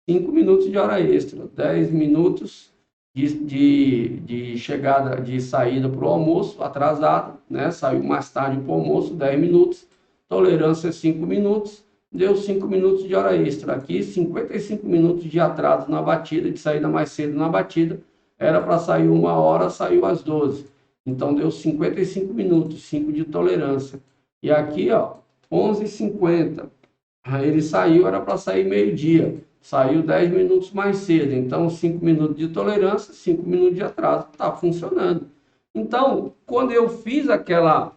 5 minutos de hora extra, 10 minutos de chegada, de saída para o almoço, atrasado, né? Saiu mais tarde para o almoço, 10 minutos, tolerância 5 minutos, deu 5 minutos de hora extra. Aqui, 55 minutos de atraso na batida, de saída mais cedo na batida, era para sair uma hora, saiu às 12. Então, deu 55 minutos, 5 de tolerância. E aqui, ó, 11h50. Aí ele saiu, era para sair meio-dia. Saiu 10 minutos mais cedo. Então, 5 minutos de tolerância, 5 minutos de atraso. Está funcionando. Então, quando eu fiz aquelas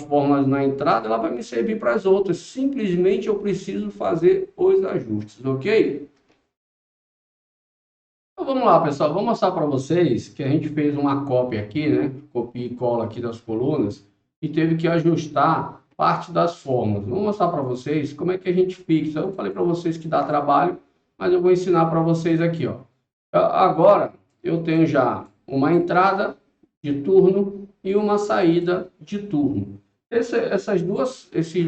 fórmulas na entrada, ela vai me servir para as outras. Simplesmente eu preciso fazer os ajustes, ok? Então vamos lá, pessoal. Vou mostrar para vocês que a gente fez uma cópia aqui, né? Copia e cola aqui das colunas e teve que ajustar parte das fórmulas. Vou mostrar para vocês como é que a gente fixa. Eu falei para vocês que dá trabalho, mas eu vou ensinar para vocês aqui, ó. Agora eu tenho já uma entrada de turno e uma saída de turno. Esses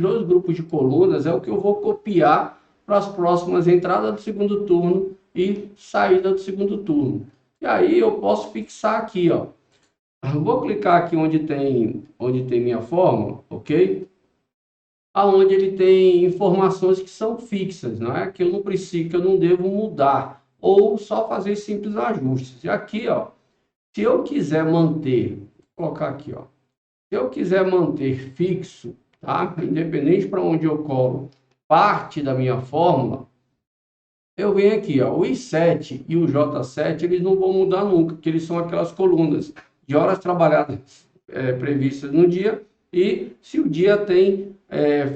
dois grupos de colunas é o que eu vou copiar para as próximas entradas do segundo turno e saída do segundo turno. E aí eu posso fixar aqui, ó. Eu vou clicar aqui onde tem minha fórmula, ok? Aonde ele tem informações que são fixas, não é? Que eu não preciso, que eu não devo mudar ou só fazer simples ajustes. E aqui, ó, se eu quiser manter, vou colocar aqui, ó. Se eu quiser manter fixo, tá? Independente para onde eu colo parte da minha fórmula, eu venho aqui, ó, o I7 e o J7, eles não vão mudar nunca, porque eles são aquelas colunas de horas trabalhadas previstas no dia e se o dia tem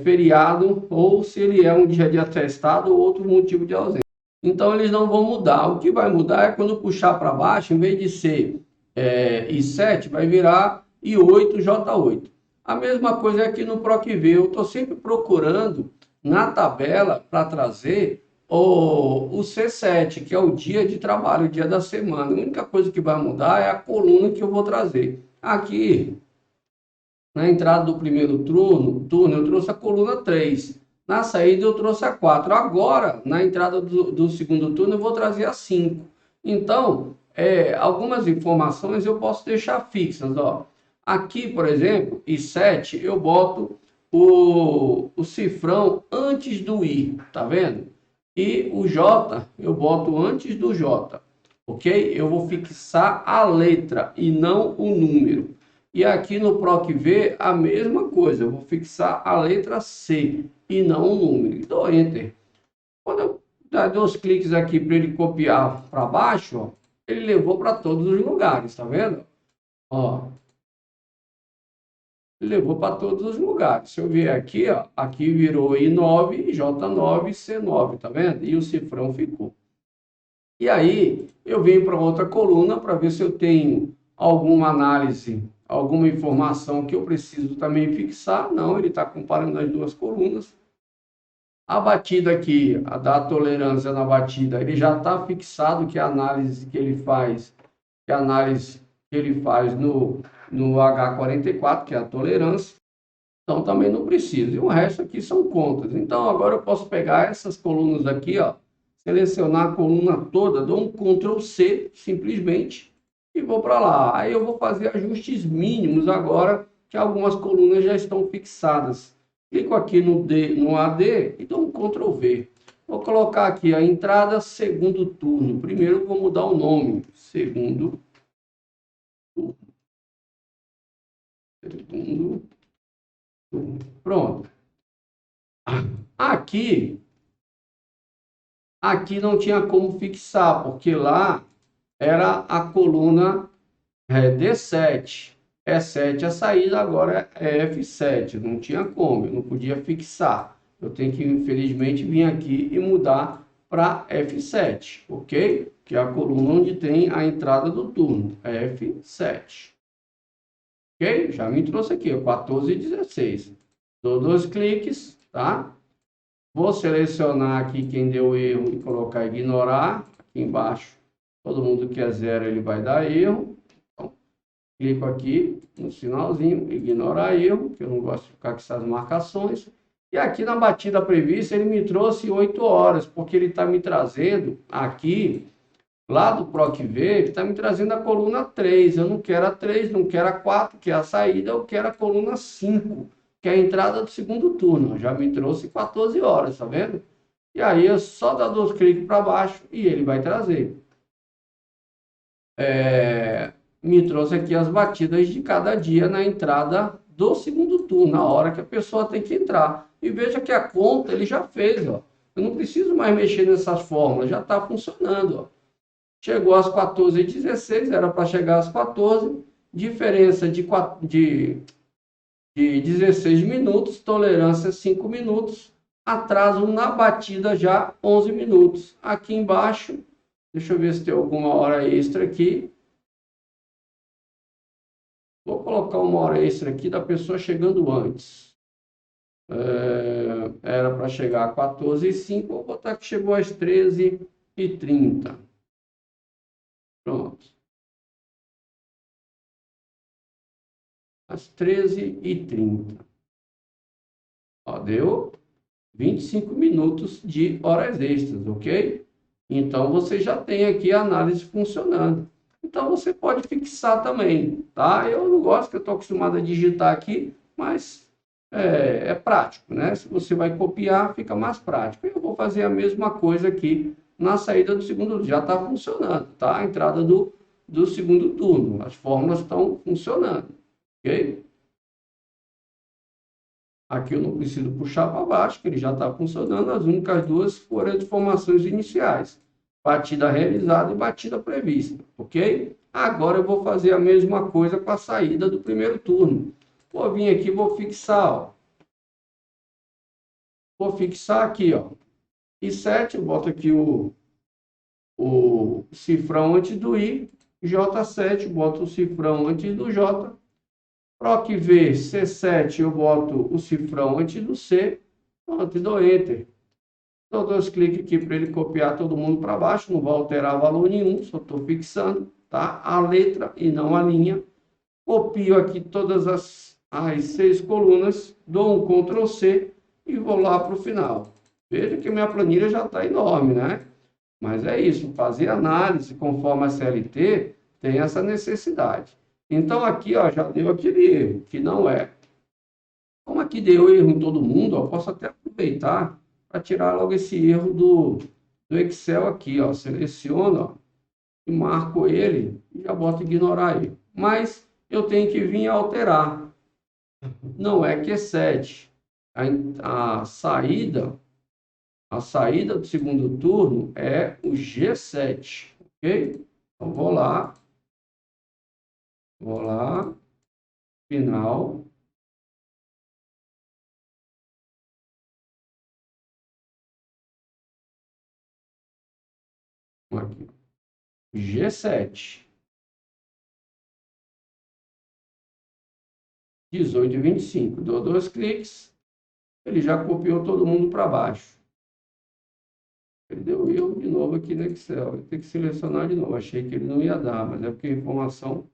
feriado ou se ele é um dia de atestado ou outro motivo de ausência. Então, eles não vão mudar. O que vai mudar é quando puxar para baixo, em vez de ser I7, vai virar I8, J8. A mesma coisa é aqui no PROC-V. Eu estou sempre procurando na tabela para trazer o C7, que é o dia de trabalho, o dia da semana. A única coisa que vai mudar é a coluna que eu vou trazer. Aqui, na entrada do primeiro turno eu trouxe a coluna 3. Na saída eu trouxe a 4. Agora, na entrada do segundo turno, eu vou trazer a 5. Então, algumas informações eu posso deixar fixas. Ó. Aqui, por exemplo, I7, eu boto o cifrão antes do I, tá vendo? E o J, eu boto antes do J, ok? Eu vou fixar a letra e não o número. E aqui no PROC-V, a mesma coisa, eu vou fixar a letra C e não o número. E dou Enter. Quando eu dar 2 cliques aqui para ele copiar para baixo, ó, ele levou para todos os lugares, tá vendo? Ó, ele levou para todos os lugares. Se eu vier aqui, ó, aqui virou I9, J9, C9, tá vendo? E o cifrão ficou. E aí, eu venho para outra coluna para ver se eu tenho alguma análise, alguma informação que eu preciso também fixar. Não, ele está comparando as duas colunas. A batida aqui, a da tolerância na batida, ele já está fixado que a análise que ele faz, no H44, que é a tolerância. Então, também não precisa. E o resto aqui são contas. Então, agora eu posso pegar essas colunas aqui, ó, selecionar a coluna toda, dou um Ctrl C, simplesmente, e vou para lá. Aí eu vou fazer ajustes mínimos agora, que algumas colunas já estão fixadas. Clico aqui no AD e dou um Ctrl V. Vou colocar aqui a entrada segundo turno. Primeiro vou mudar o nome. Segundo turno. Segundo turno. Pronto. Aqui não tinha como fixar, porque lá era a coluna D7. E7 a saída, agora é F7. Não tinha como, eu não podia fixar. Eu tenho que, infelizmente, vir aqui e mudar para F7, ok? Que é a coluna onde tem a entrada do turno, F7. Ok? Já me trouxe aqui, 14 e 16. Dou 2 cliques, tá? Vou selecionar aqui quem deu erro e colocar ignorar. Aqui embaixo, todo mundo que é 0, ele vai dar erro. Então, clico aqui no sinalzinho, ignorar erro, que eu não gosto de ficar com essas marcações. E aqui na batida prevista, ele me trouxe 8 horas, porque ele está me trazendo aqui, lá do PROC-V, ele está me trazendo a coluna 3. Eu não quero a 3, não quero a 4, que é a saída, eu quero a coluna 5. Que é a entrada do segundo turno. Já me trouxe 14 horas, tá vendo? E aí eu só dou 2 cliques para baixo e ele vai trazer. Me trouxe aqui as batidas de cada dia na entrada do segundo turno, na hora que a pessoa tem que entrar. E veja que a conta ele já fez, ó. Eu não preciso mais mexer nessas fórmulas, já está funcionando, ó. Chegou às 14h16, era para chegar às 14, diferença de 16 minutos, tolerância 5 minutos, atraso na batida já 11 minutos. Aqui embaixo, deixa eu ver se tem alguma hora extra aqui. Vou colocar uma hora extra aqui da pessoa chegando antes. Era para chegar a 14h05, vou botar que chegou às 13h30. Pronto. Às 13h30. Ó, deu 25 minutos de horas extras, ok? Então, você já tem aqui a análise funcionando. Então, você pode fixar também, tá? Eu não gosto, que eu estou acostumado a digitar aqui, mas é prático, né? Se você vai copiar, fica mais prático. Eu vou fazer a mesma coisa aqui na saída do segundo turno. Já está funcionando, tá? A entrada do segundo turno. As fórmulas estão funcionando, ok? Aqui eu não preciso puxar para baixo, que ele já está funcionando. As únicas duas foram as informações iniciais. Batida realizada e batida prevista, ok? Agora eu vou fazer a mesma coisa com a saída do primeiro turno. Vou vir aqui, vou fixar, ó. Vou fixar aqui, ó. I7, eu boto aqui o cifrão antes do I. J7, boto o cifrão antes do J. PROC-V, C7, eu boto o cifrão antes do C. Pronto, e dou Enter. Dou dois cliques aqui para ele copiar todo mundo para baixo. Não vai alterar valor nenhum, só estou fixando, tá? A letra e não a linha. Copio aqui todas as 6 colunas, dou um Ctrl C e vou lá para o final. Veja que minha planilha já está enorme, né? Mas é isso, fazer análise conforme a CLT tem essa necessidade. Então aqui, ó, já deu aquele erro, que não é. Como aqui deu erro em todo mundo, ó, eu posso até aproveitar para tirar logo esse erro do Excel aqui, ó. Seleciono, ó, e marco ele e já boto ignorar ele. Mas eu tenho que vir alterar. Não é Q7. A saída do segundo turno é o G7, ok? Então vou lá, final. Aqui. G7. 18h25. Dou dois cliques, ele já copiou todo mundo para baixo. Ele deu erro de novo aqui no Excel. Eu tenho que selecionar de novo. Achei que ele não ia dar, mas é porque a informação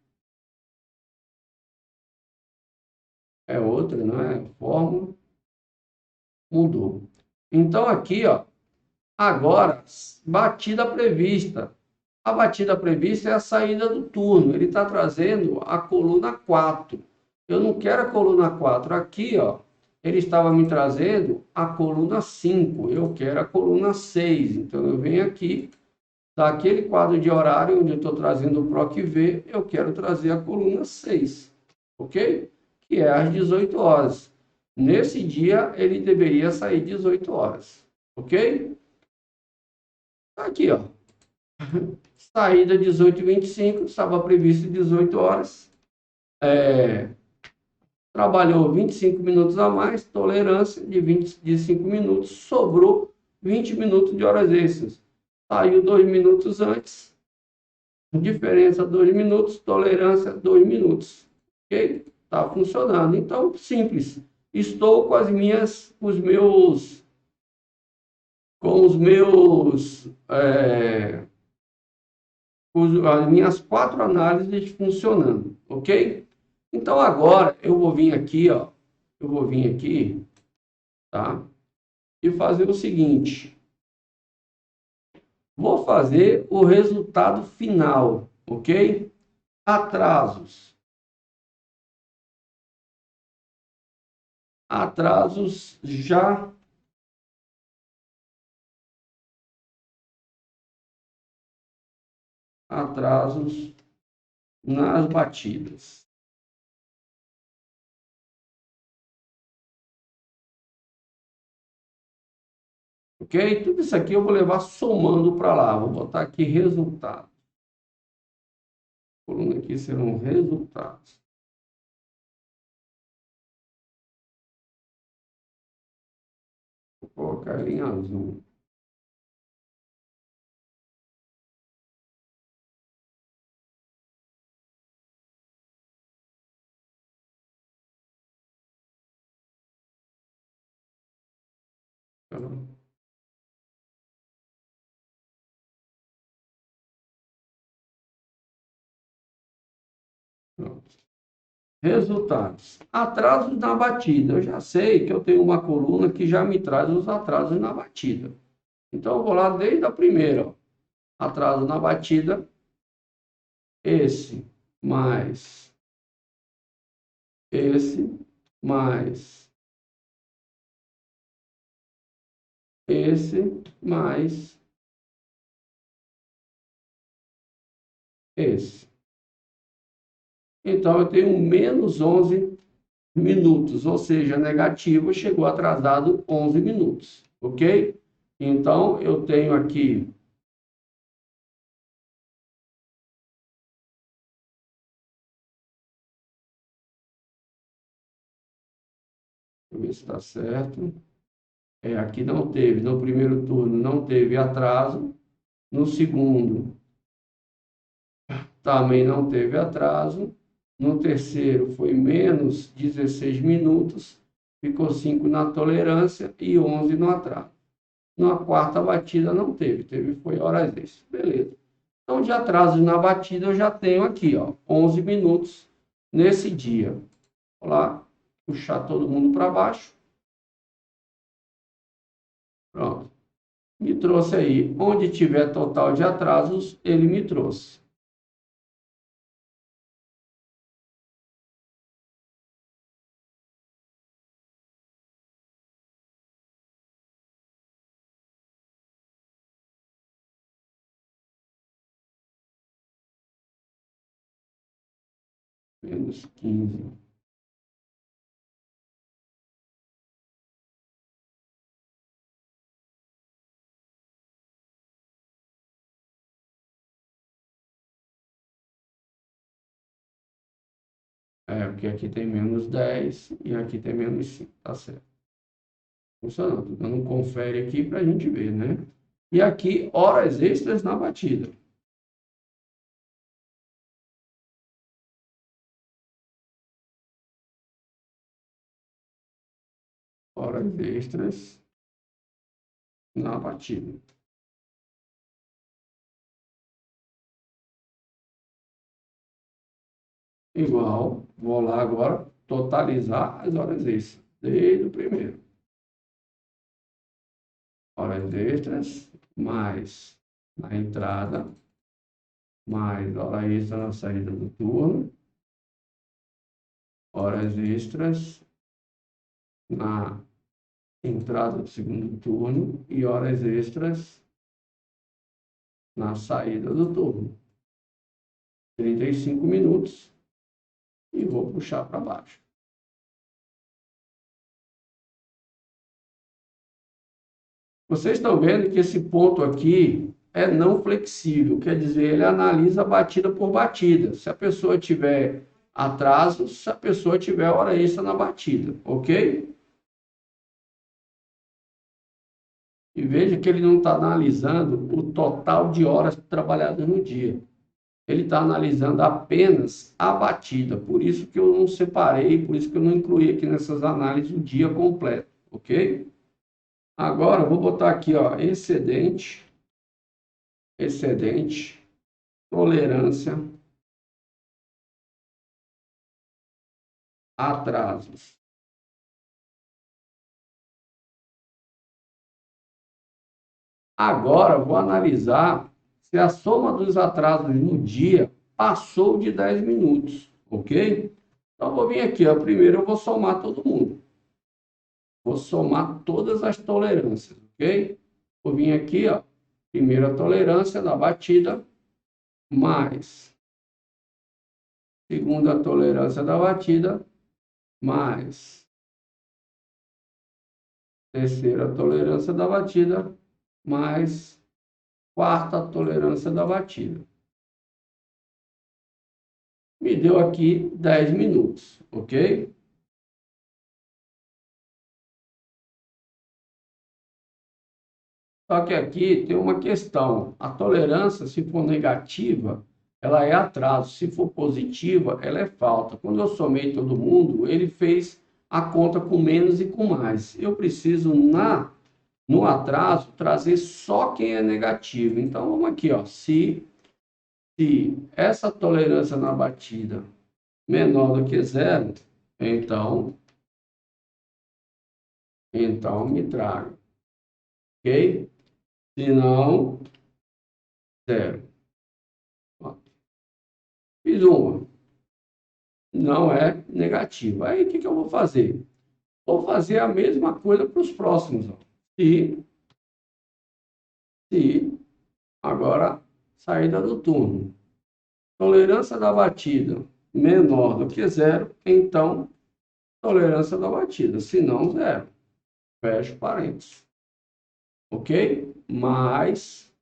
é outra, não é? A fórmula mudou. Então, aqui, ó, agora, batida prevista. A batida prevista é a saída do turno. Ele está trazendo a coluna 4. Eu não quero a coluna 4. Aqui, ó, ele estava me trazendo a coluna 5. Eu quero a coluna 6. Então, eu venho aqui, daquele quadro de horário onde eu estou trazendo o PROC-V, eu quero trazer a coluna 6. Ok? Que é às 18 horas. Nesse dia, ele deveria sair 18 horas. Ok? Aqui, ó. Saída 18h25, estava previsto 18 horas. Trabalhou 25 minutos a mais, tolerância de 5 minutos, sobrou 20 minutos de horas extras. Saiu 2 minutos antes, diferença 2 minutos, tolerância 2 minutos. Ok? Está funcionando. Então, simples. Estou com as minhas 4 análises funcionando, ok? Então, agora, eu vou vir aqui, ó, tá? E fazer o seguinte, vou fazer o resultado final, ok? Atrasos já atrasos nas batidas. ok? Tudo isso aqui eu vou levar somando para lá. Vou botar aqui resultado. A coluna aqui serão resultados. Vou colocar ele em azul. Pronto. Resultados. Atrasos na batida. Eu já sei que eu tenho uma coluna que já me traz os atrasos na batida. Então, eu vou lá desde a primeira. Ó. Atraso na batida. Esse mais esse mais esse mais esse. Então, eu tenho menos 11 minutos, ou seja, negativo, chegou atrasado 11 minutos, ok? Então, eu tenho aqui deixa eu ver se está certo. Aqui não teve, no primeiro turno não teve atraso, no segundo também não teve atraso, no terceiro foi menos 16 minutos, ficou 5 na tolerância e 11 no atraso. Na quarta batida não teve, foi horas extras. Beleza. Então, de atraso na batida, eu já tenho aqui, ó, 11 minutos nesse dia. Vou lá, puxar todo mundo para baixo. Pronto. Me trouxe aí. Onde tiver total de atrasos, ele me trouxe. Menos 15. Porque aqui tem menos 10 e aqui tem menos 5. Tá certo. Funcionando. Tô dando um confere aqui para a gente ver, né? E aqui, horas extras na batida. Horas extras na batida. Igual, vou lá agora totalizar as horas extras, desde o primeiro. Horas extras, mais na entrada, mais hora extra na saída do turno, horas extras na entrada do segundo turno e horas extras na saída do turno. 35 minutos e vou puxar para baixo. Vocês estão vendo que esse ponto aqui é não flexível, quer dizer, ele analisa batida por batida. Se a pessoa tiver atraso, se a pessoa tiver hora extra na batida, ok? E veja que ele não está analisando o total de horas trabalhadas no dia. Ele está analisando apenas a batida. Por isso que eu não separei, por isso que eu não incluí aqui nessas análises o dia completo, ok? Agora, eu vou botar aqui, ó, excedente, tolerância, atrasos. Agora, eu vou analisar se a soma dos atrasos no dia passou de 10 minutos, ok? Então, eu vou vir aqui, ó, primeiro eu vou somar todo mundo. Vou somar todas as tolerâncias, ok? Vou vir aqui, ó, primeira tolerância da batida, mais segunda tolerância da batida, mais terceira tolerância da batida, mais quarta tolerância da batida. Me deu aqui 10 minutos, ok? Só que aqui tem uma questão. A tolerância, se for negativa, ela é atraso. Se for positiva, ela é falta. Quando eu somei todo mundo, ele fez a conta com menos e com mais. Eu preciso, no atraso, trazer só quem é negativo. Então, vamos aqui, ó. Se essa tolerância na batida menor do que zero, então me traga, ok? Se não, zero. Fiz uma, não é negativa. Aí, o que eu vou fazer? Vou fazer a mesma coisa para os próximos. Ó. Se, agora, saída do turno. Tolerância da batida menor do que zero, então, tolerância da batida. Se não, zero. Fecho parênteses. Ok? Mas,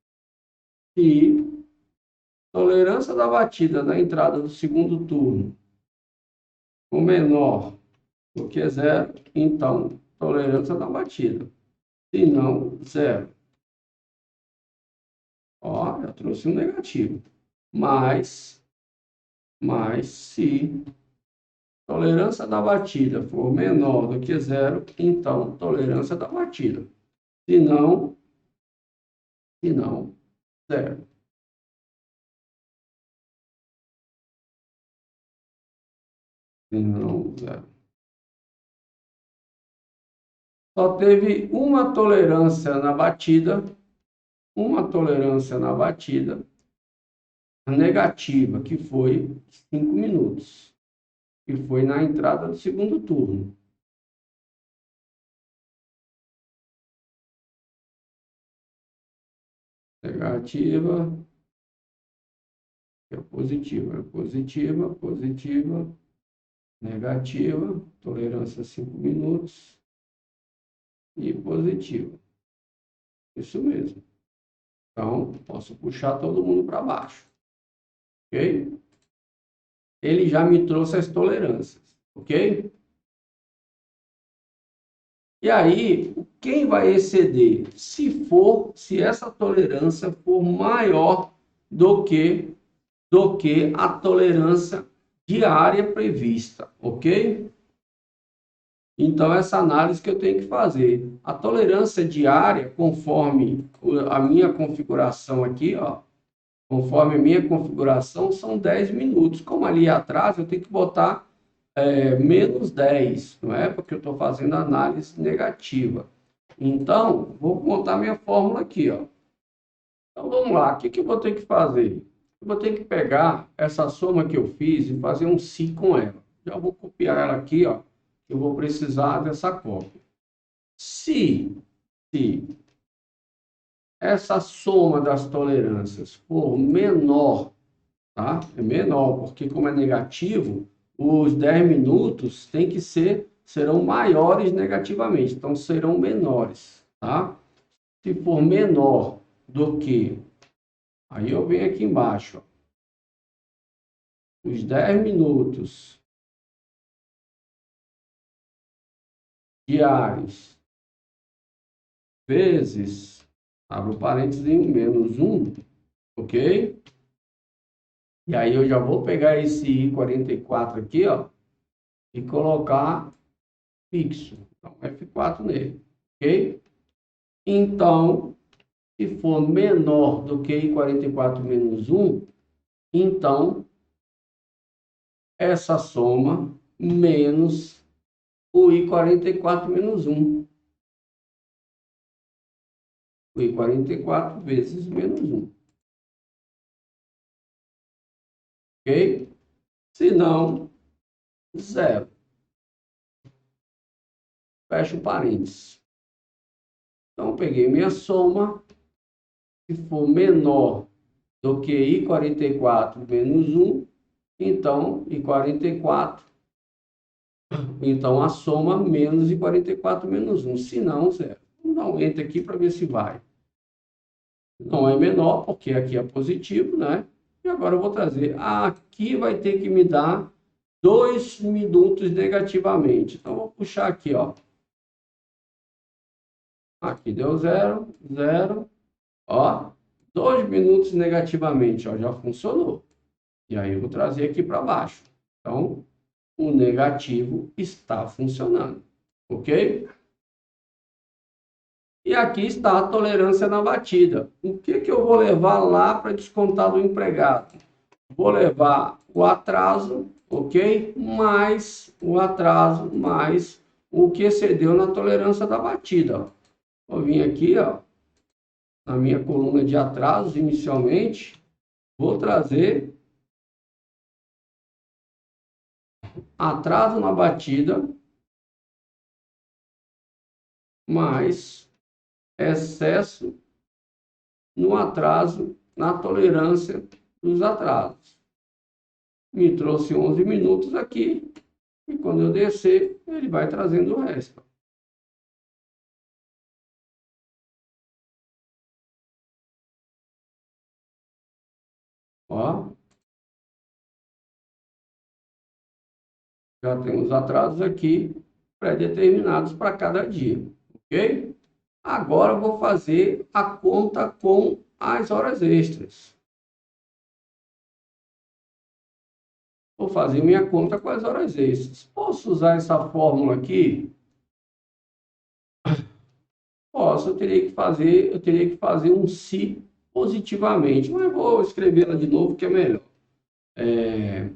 se tolerância da batida na entrada do segundo turno for menor do que zero, então, tolerância da batida. Se não, zero. Ó, já trouxe um negativo. Mas se tolerância da batida for menor do que zero, então tolerância da batida. Se não, zero. Se não, zero. Só teve uma tolerância na batida negativa, que foi 5 minutos, que foi na entrada do segundo turno. Negativa, positiva, negativa, tolerância 5 minutos e positiva. Isso mesmo. Então, posso puxar todo mundo para baixo. Ok? Ele já me trouxe as tolerâncias. Ok? E aí, quem vai exceder? Se essa tolerância for maior do que a tolerância diária prevista, ok? Então, essa análise que eu tenho que fazer. A tolerância diária, conforme a minha configuração aqui, ó, conforme a minha configuração, são 10 minutos. Como ali atrás, eu tenho que botar menos 10, não é? Porque eu estou fazendo análise negativa. Então, vou montar minha fórmula aqui, ó. Então, vamos lá. O que eu vou ter que fazer? Eu vou ter que pegar essa soma que eu fiz e fazer um si com ela. Já vou copiar ela aqui, ó. Eu vou precisar dessa cópia. Se essa soma das tolerâncias for menor, tá? É menor, porque como é negativo, os 10 minutos serão maiores negativamente, então serão menores, tá? Se for menor do que, aí eu venho aqui embaixo, ó, os 10 minutos diários vezes, abro parênteses, menos 1, ok? E aí eu já vou pegar esse I44 aqui, ó, e colocar fixo. Então, F4 nele, ok? Então, se for menor do que I44 menos 1, então, essa soma menos o I44 menos 1. O I44 vezes menos 1. Ok? Se não, zero. Fecho parênteses. Então, eu peguei minha soma. Se for menor do que I44 menos 1, então I44, então a soma menos I44 menos 1, se não, zero. Vamos dar um enter aqui para ver se vai. não é menor, porque aqui é positivo, né? E agora eu vou trazer, aqui vai ter que me dar 2 minutos negativamente. Então, vou puxar aqui, ó. Aqui deu 0, 0, ó. 2 minutos negativamente, ó, já funcionou. E aí eu vou trazer aqui para baixo. Então, o negativo está funcionando, ok? E aqui está a tolerância na batida. O que que eu vou levar lá para descontar do empregado? Vou levar o atraso, ok? Mais o atraso, mais o que excedeu na tolerância da batida. Vou vir aqui, ó, na minha coluna de atrasos, inicialmente, vou trazer atraso na batida, mais excesso no atraso, na tolerância dos atrasos. Me trouxe 11 minutos aqui, e quando eu descer, ele vai trazendo o resto. Ó, já temos atrasos aqui pré-determinados para cada dia, ok? Agora eu vou fazer a conta com as horas extras. Vou fazer minha conta com as horas extras. Posso usar essa fórmula aqui? Posso, eu teria que fazer um se positivamente, mas eu vou escrevê-la de novo que é melhor.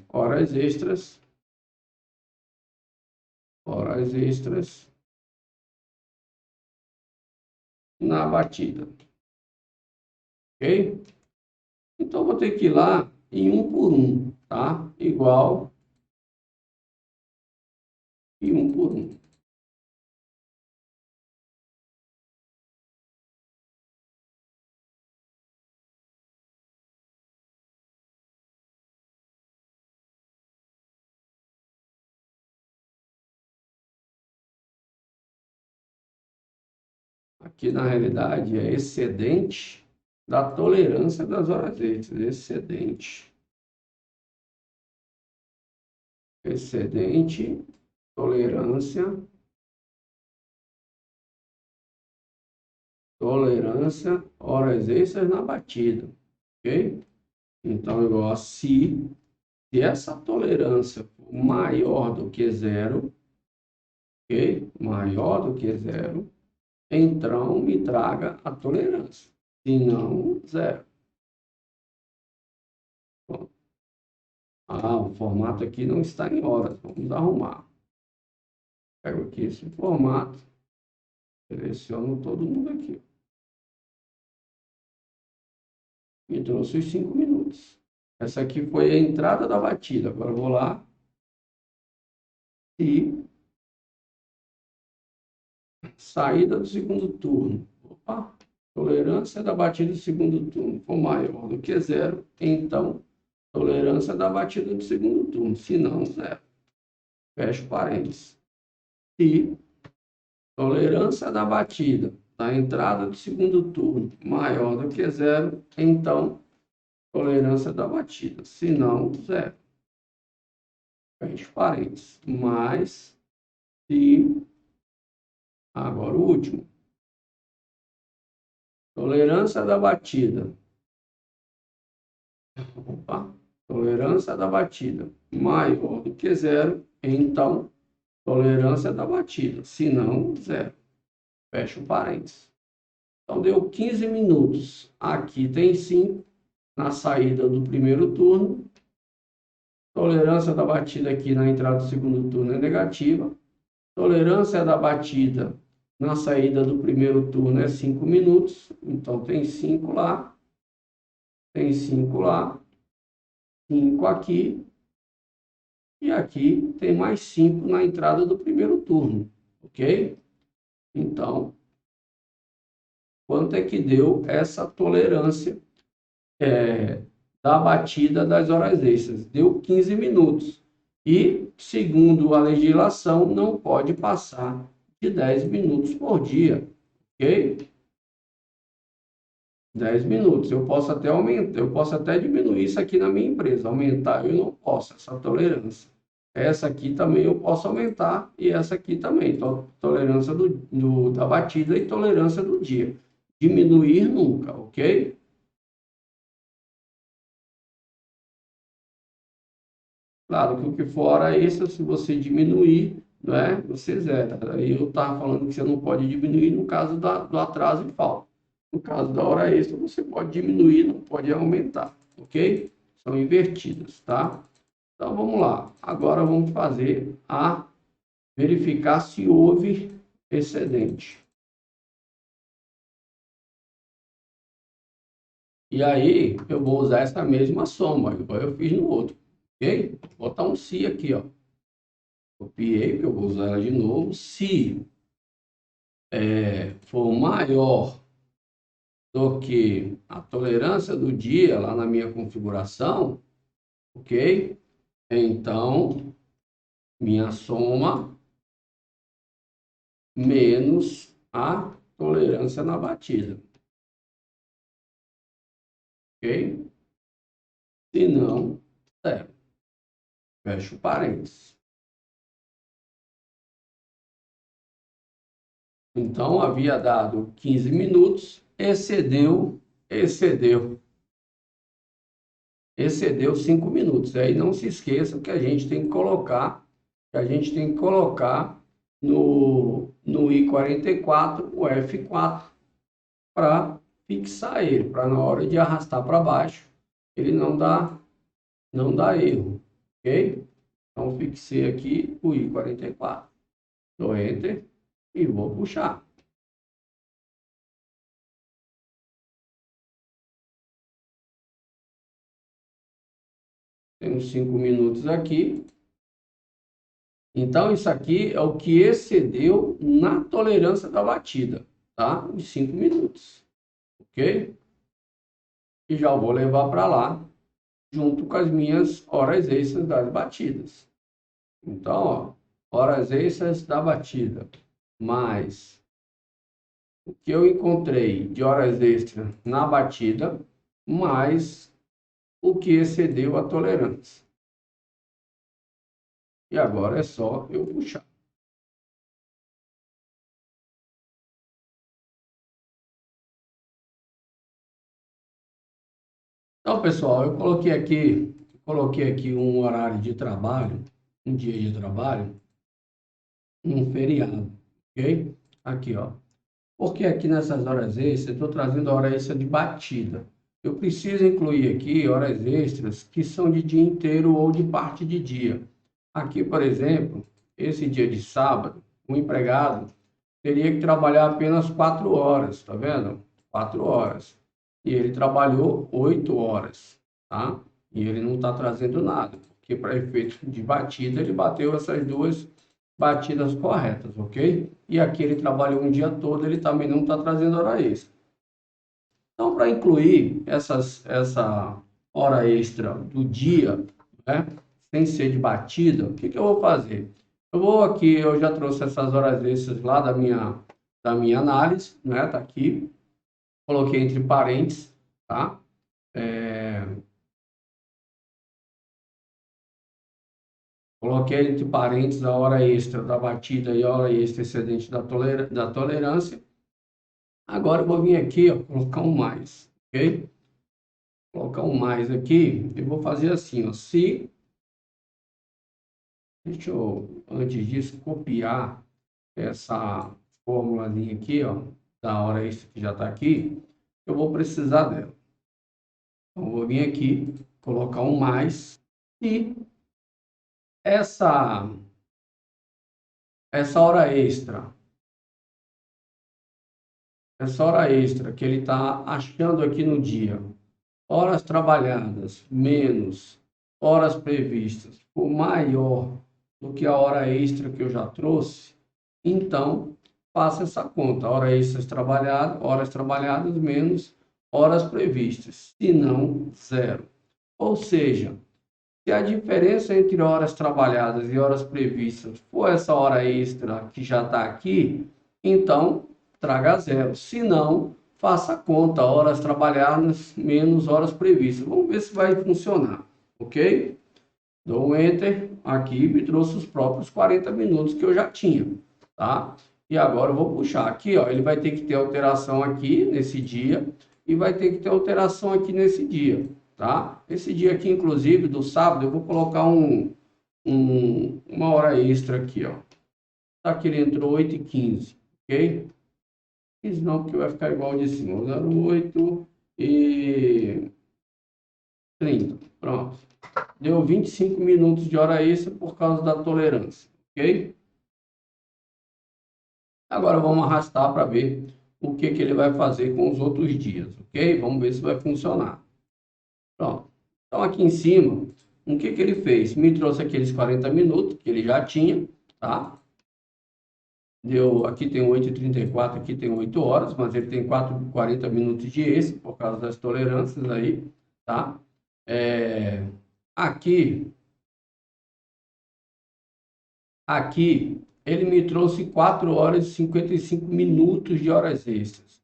Horas extras na batida, ok? Então, vou ter que ir lá em 1 por 1, tá? Igual e 1 por 1. Aqui, na realidade, é excedente da tolerância das horas extras. Excedente, tolerância, horas extras na batida, ok? Então, igual a se essa tolerância for maior do que zero, ok? Maior do que zero, então me traga a tolerância. Se não, zero. Bom, o formato aqui não está em horas. Vamos arrumar. Pego aqui esse formato, seleciono todo mundo aqui. Me trouxe os 5 minutos. Essa aqui foi a entrada da batida. Agora eu vou lá e saída do segundo turno. Opa, tolerância da batida do segundo turno for maior do que zero, então tolerância da batida do segundo turno, se não, zero. Fecho parênteses. Se tolerância da batida da entrada do segundo turno maior do que zero, então tolerância da batida, se não, zero. Fecho parênteses. Mas se, agora o último, tolerância da batida, opa, tolerância da batida maior do que zero, então tolerância da batida, se não, zero. Fecha o parênteses. Então, deu 15 minutos. Aqui tem 5 na saída do primeiro turno. Tolerância da batida aqui na entrada do segundo turno é negativa. Tolerância da batida na saída do primeiro turno é 5 minutos. Então, tem 5 lá. Tem 5 lá. 5 aqui. E aqui tem mais 5 na entrada do primeiro turno. Ok? Então, quanto é que deu essa tolerância da batida das horas extras? Deu 15 minutos. E, segundo a legislação, não pode passar de 10 minutos por dia. Ok? 10 minutos. Eu posso até aumentar, eu posso até diminuir isso aqui na minha empresa. Aumentar eu não posso, essa tolerância. Essa aqui também eu posso aumentar e essa aqui também. Então, tolerância da batida e tolerância do dia. Diminuir nunca, ok? Claro que o que for hora extra, se você diminuir, né, você zera. Aí eu estava falando que você não pode diminuir no caso do atraso e falta. No caso da hora extra, você pode diminuir, não pode aumentar, ok? São invertidas, tá? Então vamos lá. Agora vamos fazer a verificar se houve excedente. E aí eu vou usar essa mesma soma, igual eu fiz no outro, ok? Vou botar um se aqui, ó. Copiei, que eu vou usar ela de novo. Se for maior do que a tolerância do dia lá na minha configuração, ok? Então, minha soma menos a tolerância na batida, ok? Se não, zero. Fecho parênteses. Então, havia dado 15 minutos, excedeu 5 minutos. Aí não se esqueça que a gente tem que colocar, no I44 o F4 para fixar ele, para na hora de arrastar para baixo, ele não dá erro, ok? Então, fixei aqui o I44, dou Enter e vou puxar. Temos 5 minutos aqui. Então, isso aqui é o que excedeu na tolerância da batida, tá? Os 5 minutos, ok? E já vou levar para lá, junto com as minhas horas extras das batidas. Então, ó, horas extras da batida, mais o que eu encontrei de horas extras na batida, mais o que excedeu a tolerância. E agora é só eu puxar. Então, pessoal, eu coloquei aqui um horário de trabalho, um dia de trabalho, um feriado, ok? Aqui, ó. Porque aqui nessas horas extras, eu estou trazendo a hora extra de batida. Eu preciso incluir aqui horas extras que são de dia inteiro ou de parte de dia. Aqui, por exemplo, esse dia de sábado, o empregado teria que trabalhar apenas 4 horas, tá vendo? 4 horas. E ele trabalhou 8 horas, tá? E ele não está trazendo nada, porque para efeito de batida, ele bateu essas duas batidas corretas, ok? E aqui ele trabalhou um dia todo, ele também não está trazendo hora extra. Então, para incluir essa hora extra do dia, né, sem ser de batida, o que eu vou fazer? Eu vou aqui, eu já trouxe essas horas extras lá da minha análise, né? Tá aqui. Coloquei entre parênteses, tá? Coloquei entre parênteses a hora extra da batida e a hora extra excedente da tolerância. Agora eu vou vir aqui, ó, colocar um mais, ok? Colocar um mais aqui, eu vou fazer assim, ó, deixa eu, antes disso, copiar essa formulazinha aqui, ó, da hora extra que já está aqui, eu vou precisar dela. Então, eu vou vir aqui, colocar um mais, e essa hora extra que ele está achando aqui no dia, horas trabalhadas menos horas previstas, for maior do que a hora extra que eu já trouxe, então faça essa conta, horas trabalhadas menos horas previstas, se não, zero. Ou seja, se a diferença entre horas trabalhadas e horas previstas for essa hora extra que já está aqui, então traga zero. Se não, faça a conta, horas trabalhadas menos horas previstas. Vamos ver se vai funcionar, ok? Dou um Enter, aqui me trouxe os próprios 40 minutos que eu já tinha, tá? E agora eu vou puxar aqui, ó, ele vai ter que ter alteração aqui nesse dia e vai ter que ter alteração aqui nesse dia, tá? Esse dia aqui, inclusive, do sábado, eu vou colocar uma hora extra aqui, ó. Tá aqui, ele entrou 8h15, ok? 15 não, porque vai ficar igual de cima, 08h30, pronto. Deu 25 minutos de hora extra por causa da tolerância, ok? Agora vamos arrastar para ver o que ele vai fazer com os outros dias, ok? Vamos ver se vai funcionar. Pronto. Então aqui em cima, o que ele fez? Me trouxe aqueles 40 minutos que ele já tinha, tá? Deu, aqui tem 8h34, aqui tem 8 horas, mas ele tem 40 minutos de extra por causa das tolerâncias aí, tá? Aqui ele me trouxe 4 horas e 55 minutos de horas extras.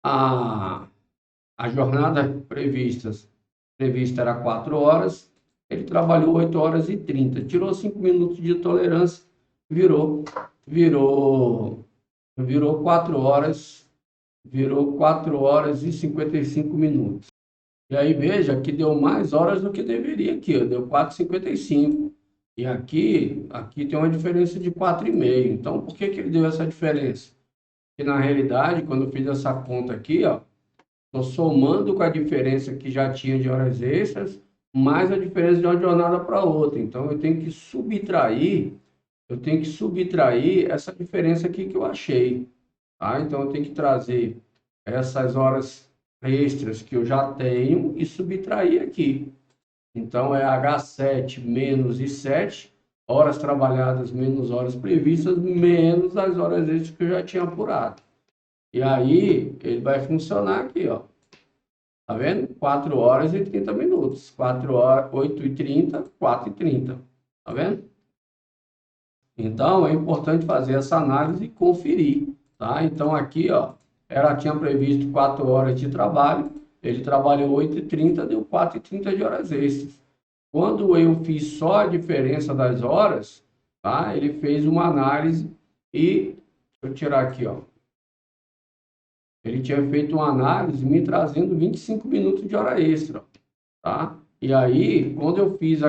A jornada prevista era 4 horas, ele trabalhou 8 horas e 30, tirou 5 minutos de tolerância, virou 4 horas e 55 minutos. E aí veja que deu mais horas do que deveria aqui, ó, deu 4h55. E aqui tem uma diferença de 4,5. Então, por que ele deu essa diferença? Porque, na realidade, quando eu fiz essa conta aqui, ó, estou somando com a diferença que já tinha de horas extras, mais a diferença de uma jornada para outra. Então, eu tenho que subtrair essa diferença aqui que eu achei. Tá? Então, eu tenho que trazer essas horas extras que eu já tenho e subtrair aqui. Então, é H7 menos I7, horas trabalhadas menos horas previstas, menos as horas extras que eu já tinha apurado. E aí, ele vai funcionar aqui, ó. Tá vendo? 4 horas e 30 minutos. 4 horas, 8h30, 4h30. Tá vendo? Então, é importante fazer essa análise e conferir, tá? Então, aqui, ó, tinha previsto 4 horas de trabalho, ele trabalhou 8h30, deu 4h30 de horas extras. Quando eu fiz só a diferença das horas, tá? Ele fez uma análise e, deixa eu tirar aqui, ó. Ele tinha feito uma análise me trazendo 25 minutos de hora extra, tá? E aí, quando eu fiz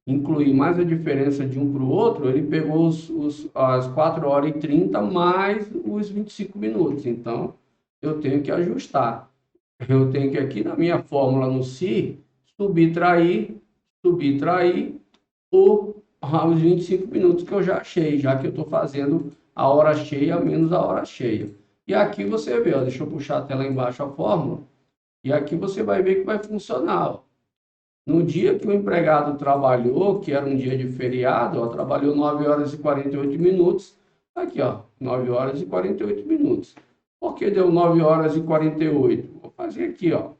incluir mais a diferença de um para o outro, ele pegou as 4 horas e 30 mais os 25 minutos. Então, eu tenho que ajustar. Eu tenho que, aqui na minha fórmula no SI, subtrair os 25 minutos que eu já achei, já que eu estou fazendo a hora cheia menos a hora cheia. E aqui você vê, ó, deixa eu puxar até lá embaixo a fórmula, e aqui você vai ver que vai funcionar. Ó. No dia que o empregado trabalhou, que era um dia de feriado, ó, trabalhou 9 horas e 48 minutos, aqui, ó, 9 horas e 48 minutos. Por que deu 9 horas e 48? Vou fazer aqui, ó.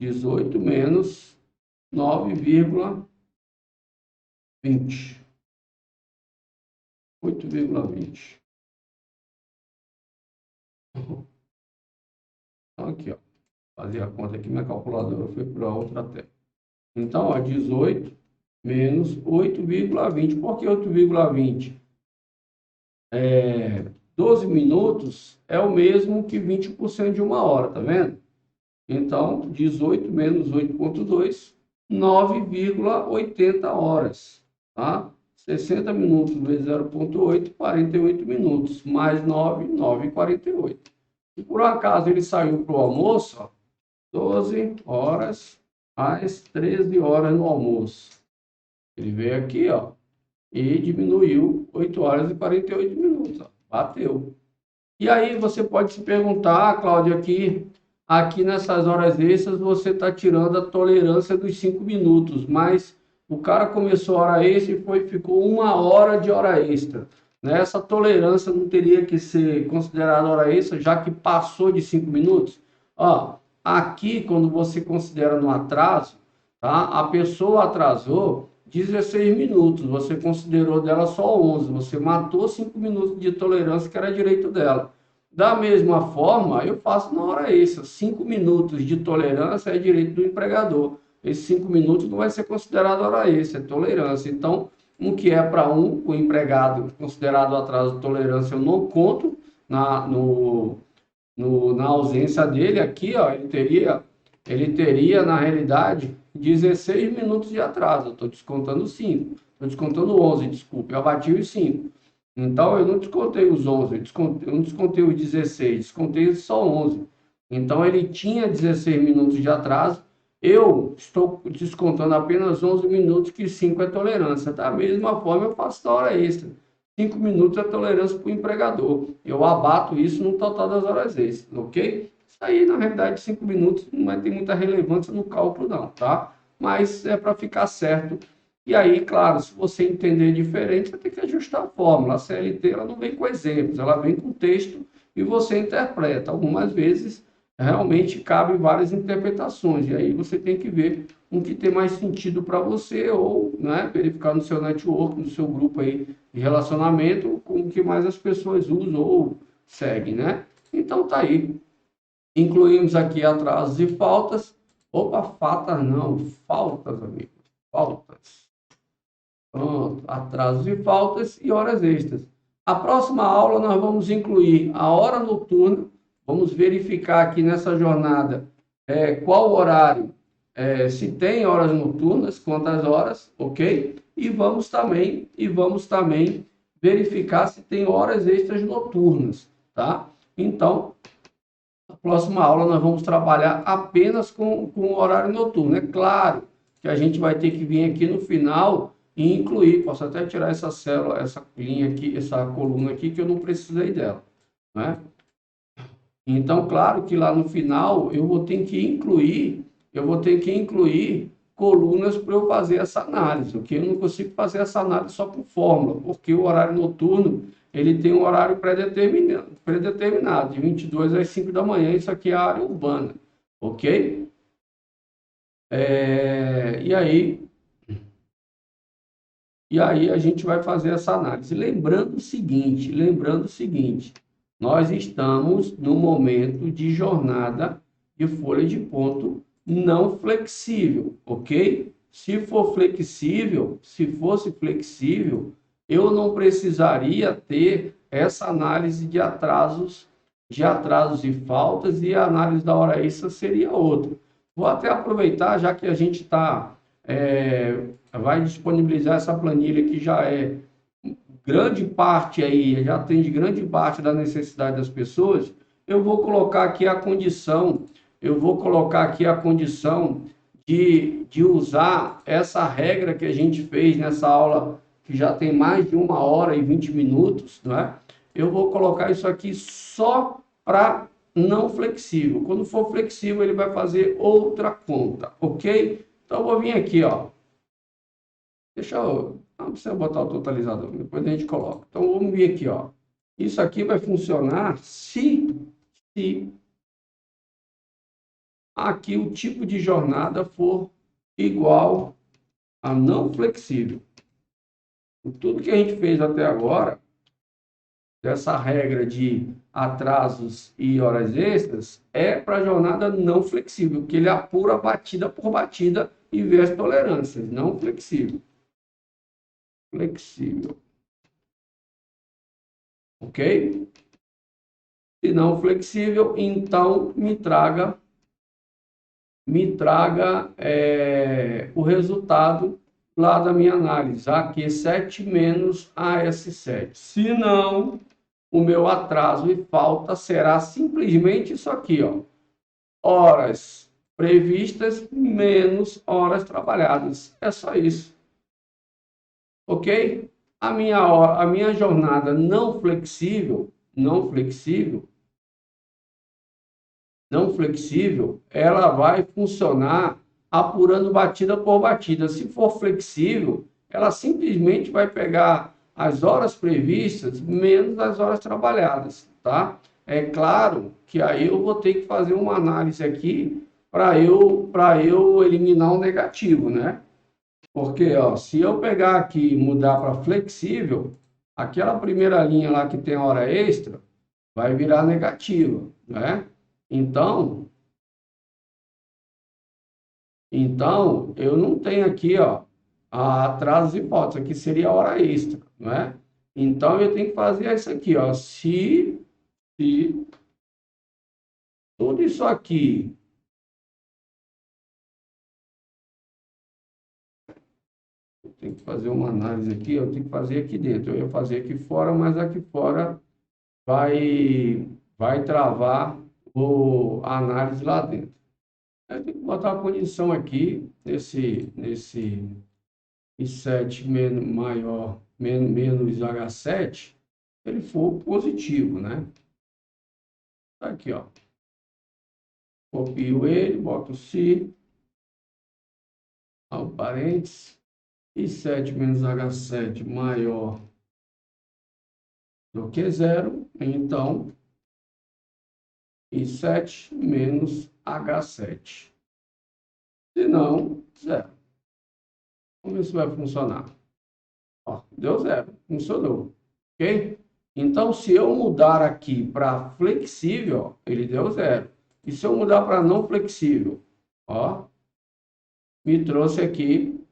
18 menos 9,20. 8,20. Então, aqui, ó. Fazer a conta aqui, minha calculadora foi para outra tela. Então, ó, 18 menos 8,20. Por que 8,20? 12 minutos é o mesmo que 20% de uma hora, tá vendo? Então, 18 menos 8,2, 9,80 horas, tá? 60 minutos vezes 0,8, 48 minutos, mais 9, 9,48. Se por acaso ele saiu para o almoço, ó, 12 horas mais 13 horas no almoço. Ele veio aqui, ó, e diminuiu 8 horas e 48 minutos, ó, bateu. E aí você pode se perguntar, Cláudio, aqui nessas horas extras você está tirando a tolerância dos 5 minutos, mas o cara começou a hora extra e ficou 1 hora de hora extra. Né? Essa tolerância não teria que ser considerada hora extra, já que passou de 5 minutos? Ó, aqui, quando você considera no atraso, tá? A pessoa atrasou 16 minutos, você considerou dela só 11, você matou 5 minutos de tolerância que era direito dela. Da mesma forma, eu faço na hora extra, 5 minutos de tolerância é direito do empregador. Esses 5 minutos não vai ser considerado hora extra, é tolerância. Então, um que é para o empregado considerado atraso de tolerância, eu não conto na ausência dele aqui, ó, ele teria, na realidade, 16 minutos de atraso. Estou descontando 5. Estou descontando 11, desculpe. Eu abati os 5. Então, eu não descontei os 11. Eu não descontei os 16. Descontei só 11. Então, ele tinha 16 minutos de atraso. Eu estou descontando apenas 11 minutos, que 5 é tolerância. Da mesma forma, eu faço da hora extra. 5 minutos é tolerância para o empregador. Eu abato isso no total das horas extras, ok? Isso aí, na realidade, 5 minutos não vai ter muita relevância no cálculo, não, tá? Mas é para ficar certo. E aí, claro, se você entender diferente, você tem que ajustar a fórmula. A CLT ela não vem com exemplos, ela vem com texto e você interpreta. Algumas vezes, realmente, cabe várias interpretações. E aí você tem que ver um que tem mais sentido para você ou, né, verificar no seu network, no seu grupo aí de relacionamento, com o que mais as pessoas usam ou seguem, né? Então tá aí. Incluímos aqui atrasos e faltas. Opa, faltas não, faltas, amigo. Faltas. Pronto, atrasos e faltas e horas extras. A próxima aula nós vamos incluir a hora noturna. Vamos verificar aqui nessa jornada qual horário, se tem horas noturnas, quantas horas, ok? E vamos também verificar se tem horas extras noturnas, tá? Então, na próxima aula nós vamos trabalhar apenas com o horário noturno. É claro que a gente vai ter que vir aqui no final e incluir, posso até tirar essa célula, essa linha aqui, essa coluna aqui, que eu não precisei dela, né? Então, claro que lá no final eu vou ter que incluir colunas para eu fazer essa análise, ok? Eu não consigo fazer essa análise só com fórmula, porque o horário noturno, ele tem um horário predeterminado, de 22 às 5 da manhã, isso aqui é a área urbana, ok? E aí a gente vai fazer essa análise. Lembrando o seguinte, nós estamos no momento de jornada de folha de ponto não flexível, ok? Se fosse flexível, eu não precisaria ter essa análise de atrasos e faltas, e a análise da hora extra seria outra. Vou até aproveitar, já que a gente vai disponibilizar essa planilha que já é grande parte aí, já atende grande parte da necessidade das pessoas. Eu vou colocar aqui a condição, de usar essa regra que a gente fez nessa aula, que já tem mais de 1 hora e 20 minutos, não é? Eu vou colocar isso aqui só para não flexível. Quando for flexível, ele vai fazer outra conta, ok? Então, eu vou vir aqui, ó. Não precisa botar o totalizador, depois a gente coloca. Então, vamos vir aqui, ó. Isso aqui vai funcionar se aqui o tipo de jornada for igual a não flexível. Tudo que a gente fez até agora, dessa regra de atrasos e horas extras, é para jornada não flexível, porque ele apura batida por batida e vê as tolerâncias, não flexível. Ok? Se não flexível, então me traga o resultado lá da minha análise, AQ7 menos AS7. Se não, o meu atraso e falta será simplesmente isso aqui, ó. Horas previstas menos horas trabalhadas. É só isso. Ok? A minha jornada não flexível, ela vai funcionar apurando batida por batida. Se for flexível, ela simplesmente vai pegar as horas previstas menos as horas trabalhadas, tá? É claro que aí eu vou ter que fazer uma análise aqui para eu eliminar o negativo, né? Porque, ó, se eu pegar aqui e mudar para flexível, aquela primeira linha lá que tem hora extra vai virar negativa, né? Então, eu não tenho aqui, ó, atrasos e faltas, aqui seria a hora extra, né? Então, eu tenho que fazer isso aqui, ó, se tudo isso aqui, eu tenho que fazer uma análise aqui, eu tenho que fazer aqui dentro, eu ia fazer aqui fora, mas aqui fora vai travar a análise lá dentro. Eu tenho que botar a condição aqui, nesse I7 maior, menos H7, ele for positivo, né? Tá aqui, ó. Copio ele, boto se, ao parênteses, I7 menos H7 maior do que zero, então I7 menos H7. Se não, zero. Vamos ver se vai funcionar. Ó, deu zero, funcionou. Ok? Então, se eu mudar aqui para flexível, ele deu zero. E se eu mudar para não flexível, ó, me trouxe aqui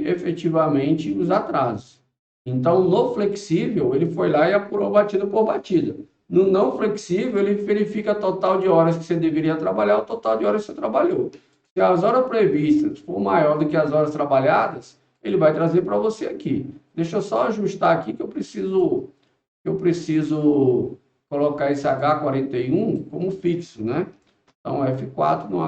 efetivamente os atrasos. Então, no flexível, ele foi lá e apurou batida por batida. No não flexível, ele verifica o total de horas que você deveria trabalhar, o total de horas que você trabalhou. Se as horas previstas for maior do que as horas trabalhadas, ele vai trazer para você aqui. Deixa eu só ajustar aqui que eu preciso colocar esse H41 como fixo, né? Então, F4 no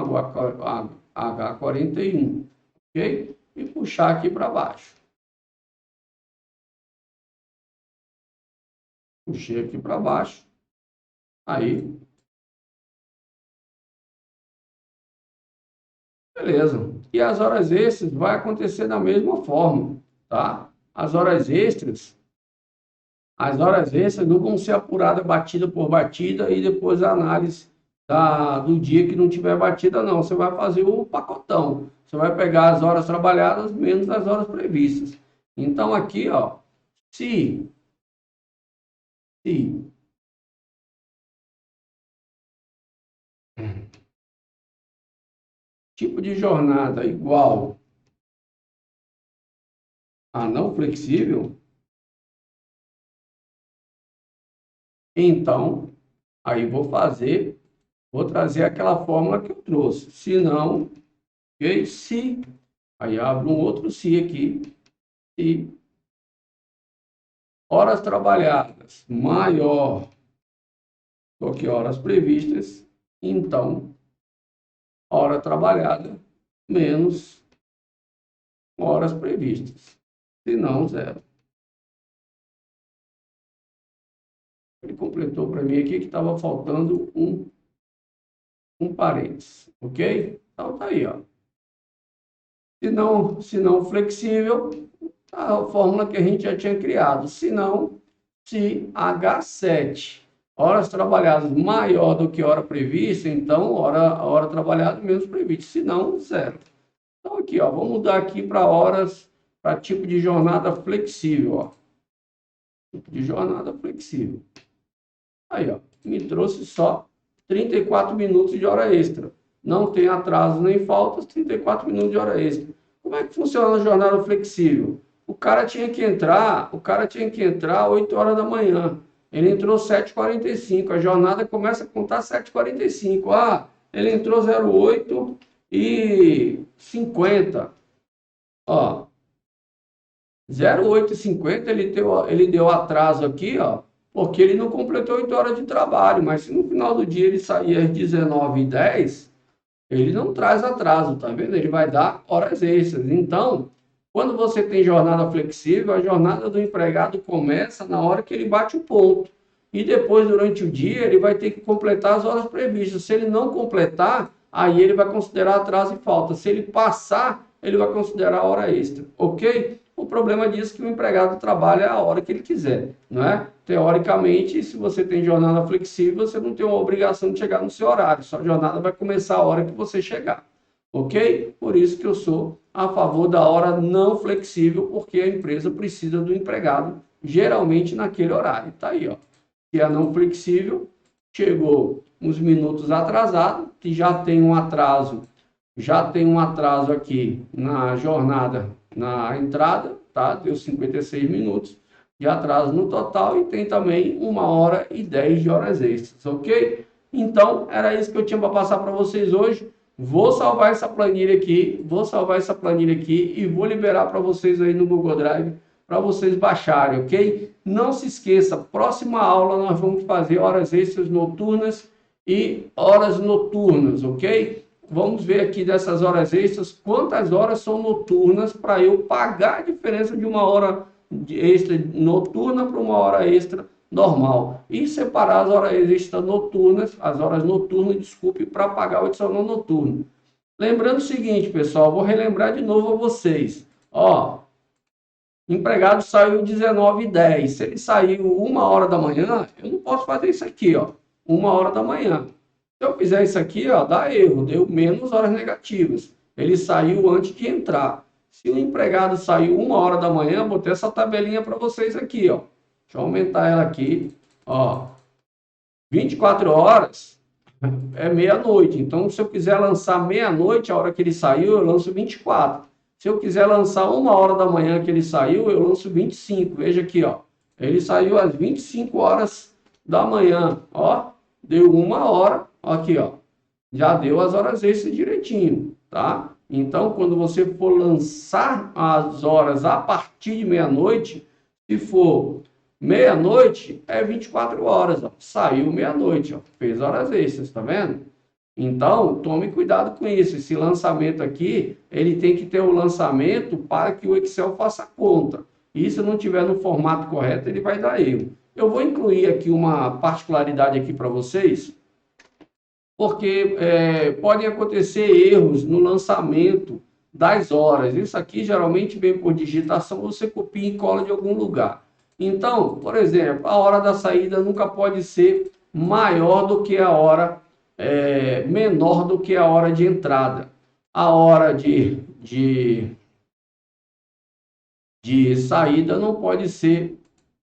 H41, ok? E puxar aqui para baixo. Puxei aqui para baixo. Aí, beleza. E as horas extras vai acontecer da mesma forma, tá? As horas extras não vão ser apuradas batida por batida e depois a análise do dia que não tiver batida, não. Você vai fazer o pacotão. Você vai pegar as horas trabalhadas menos as horas previstas. Então, aqui, ó, se tipo de jornada igual a não flexível, então, aí vou trazer aquela fórmula que eu trouxe. Se não, ok? Se, aí abro um outro se aqui, se horas trabalhadas maior do que horas previstas, então, hora trabalhada menos horas previstas. Se não, zero. Ele completou para mim aqui que estava faltando um parênteses, ok? Então, tá aí, ó. Se não flexível, a fórmula que a gente já tinha criado. Se não, se H7, horas trabalhadas maior do que hora prevista, então hora trabalhada menos prevista. Se não, zero. Então, aqui, ó, vamos mudar aqui para horas, para tipo de jornada flexível, ó. Tipo de jornada flexível. Aí, ó, me trouxe só 34 minutos de hora extra. Não tem atraso nem faltas, 34 minutos de hora extra. Como é que funciona a jornada flexível? O cara tinha que entrar 8 horas da manhã. Ele entrou 7h45. A jornada começa a contar 7h45. Ah, ele entrou 08 e 50. Ó, 08h50 ele deu atraso aqui, ó, porque ele não completou 8 horas de trabalho, mas se no final do dia ele sair às 19h10, ele não traz atraso, tá vendo? Ele vai dar horas extras. Então, quando você tem jornada flexível, a jornada do empregado começa na hora que ele bate o ponto. E depois, durante o dia, ele vai ter que completar as horas previstas. Se ele não completar, aí ele vai considerar atraso e falta. Se ele passar, ele vai considerar hora extra, ok? O problema disso é que o empregado trabalha a hora que ele quiser, não é? Teoricamente, se você tem jornada flexível, você não tem uma obrigação de chegar no seu horário. Sua jornada vai começar a hora que você chegar. ok? Por isso que eu sou a favor da hora não flexível, porque a empresa precisa do empregado, geralmente naquele horário. Tá aí, ó. Que é não flexível, chegou uns minutos atrasado, que já tem um atraso aqui na jornada, na entrada, tá? Deu 56 minutos de atraso no total e tem também 1h10 de horas extras, ok? Então, era isso que eu tinha para passar para vocês hoje. Vou salvar essa planilha aqui, e vou liberar para vocês aí no Google Drive, para vocês baixarem, ok? Não se esqueça, próxima aula nós vamos fazer horas extras noturnas e horas noturnas, ok? Vamos ver aqui dessas horas extras, quantas horas são noturnas para eu pagar a diferença de uma hora extra noturna para uma hora extra normal. E separar as horas extras noturnas, desculpe, para pagar o adicional noturno. Lembrando o seguinte, pessoal, vou relembrar de novo a vocês. Ó, empregado saiu 19h10. Se ele saiu 1h da manhã, eu não posso fazer isso aqui, ó. 1h da manhã. Se eu fizer isso aqui, ó, dá erro, deu menos horas negativas. Ele saiu antes de entrar. Se o empregado saiu 1h da manhã, botei essa tabelinha para vocês aqui, ó. Deixa eu aumentar ela aqui, ó. 24 horas é meia-noite. Então, se eu quiser lançar meia-noite, a hora que ele saiu, eu lanço 24. Se eu quiser lançar 1h da manhã que ele saiu, eu lanço 25. Veja aqui, ó. Ele saiu às 25 horas da manhã, ó. Deu 1h. Aqui, ó, já deu as horas extras direitinho, tá? Então, quando você for lançar as horas a partir de meia-noite, se for meia-noite, é 24 horas, ó. Saiu meia-noite, ó, fez horas extras, tá vendo? Então, tome cuidado com isso. Esse lançamento aqui, ele tem que ter o lançamento para que o Excel faça conta. E se não tiver no formato correto, ele vai dar erro. Eu vou incluir aqui uma particularidade aqui para vocês, porque podem acontecer erros no lançamento das horas. Isso aqui geralmente vem por digitação, você copia e cola de algum lugar. Então, por exemplo, a hora da saída nunca pode ser maior do que a hora, menor do que a hora de entrada. A hora de saída não pode ser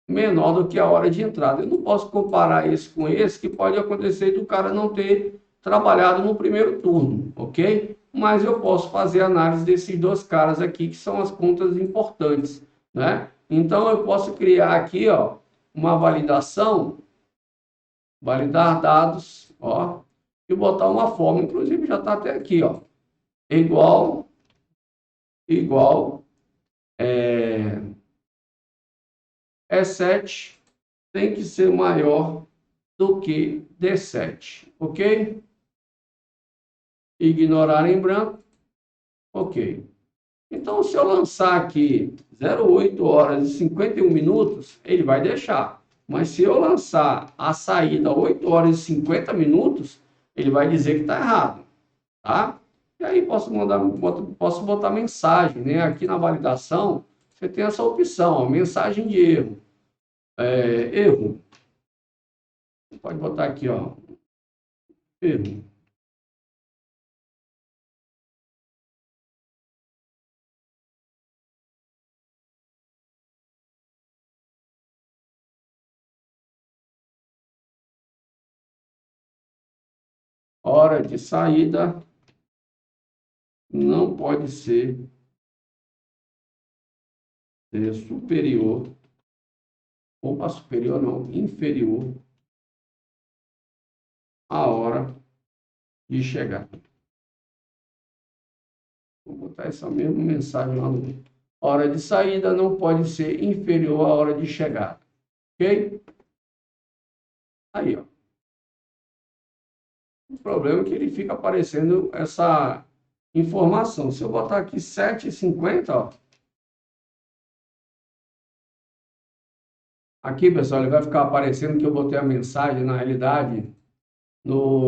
menor do que a hora de entrada. Eu não posso comparar esse com esse, que pode acontecer do cara não ter trabalhado no primeiro turno, ok? Mas eu posso fazer análise desses dois caras aqui, que são as contas importantes, né? Então, eu posso criar aqui, ó, uma validação, validar dados, ó, e botar uma forma, inclusive já está até aqui, ó, igual, E7 tem que ser maior do que D7, ok? Ignorar em branco, ok. Então, se eu lançar aqui 08h51, ele vai deixar. Mas se eu lançar a saída 8h50, ele vai dizer que está errado, tá? E aí posso botar mensagem, né? Aqui na validação, você tem essa opção, ó, mensagem de erro. Erro. Você pode botar aqui, ó, erro. Hora de saída não pode ser superior, ou superior não, inferior à hora de chegar. Vou botar essa mesma mensagem lá no hora de saída não pode ser inferior à hora de chegada, ok? Aí, ó. O problema é que ele fica aparecendo essa informação. Se eu botar aqui 7h50, ó. Aqui, pessoal, ele vai ficar aparecendo que eu botei a mensagem, na realidade,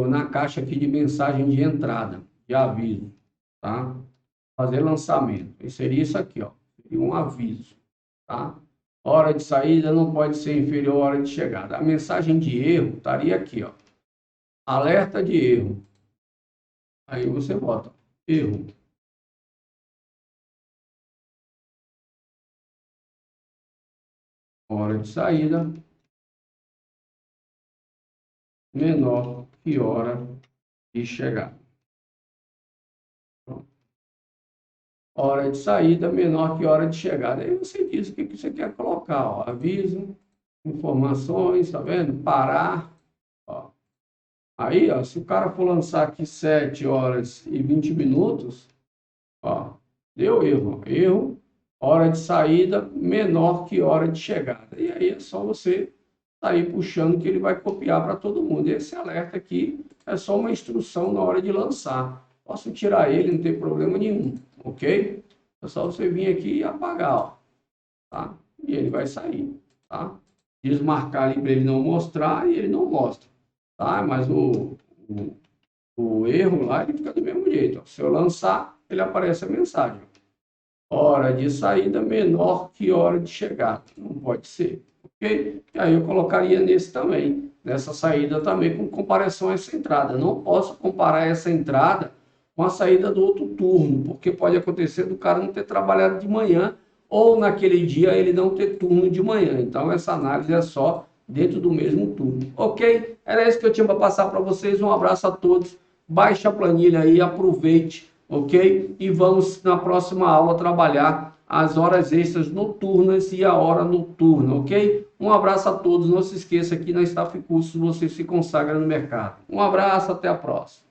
na caixa aqui de mensagem de entrada, de aviso, tá? Fazer lançamento. E seria isso aqui, ó. Seria um aviso, tá? Hora de saída não pode ser inferior à hora de chegada. A mensagem de erro estaria aqui, ó. Alerta de erro. Aí você bota erro. Hora de saída menor que hora de chegada. Pronto. Hora de saída menor que hora de chegada. Aí você diz o que você quer colocar. Ó. Aviso, informações, tá vendo? Parar. Ó. Aí, ó, se o cara for lançar aqui 7 horas e 20 minutos, ó, deu erro. Erro, hora de saída menor que hora de chegada. E aí é só você sair puxando que ele vai copiar para todo mundo. Esse alerta aqui é só uma instrução na hora de lançar. Posso tirar ele, não tem problema nenhum, ok? É só você vir aqui e apagar, ó, tá? E ele vai sair, tá? Desmarcar ali para ele não mostrar e ele não mostra, tá? Mas o erro lá, ele fica do mesmo jeito, ó. Se eu lançar, ele aparece a mensagem. Hora de saída menor que hora de chegada. Não pode ser, ok? E aí eu colocaria nesse também, nessa saída também, com comparação a essa entrada. Não posso comparar essa entrada com a saída do outro turno, porque pode acontecer do cara não ter trabalhado de manhã ou naquele dia ele não ter turno de manhã. Então essa análise é só dentro do mesmo turno, ok? Era isso que eu tinha para passar para vocês. Um abraço a todos. Baixe a planilha aí, aproveite, ok? E vamos na próxima aula trabalhar as horas extras noturnas e a hora noturna, ok? Um abraço a todos. Não se esqueça que na Staff Cursos você se consagra no mercado. Um abraço, até a próxima.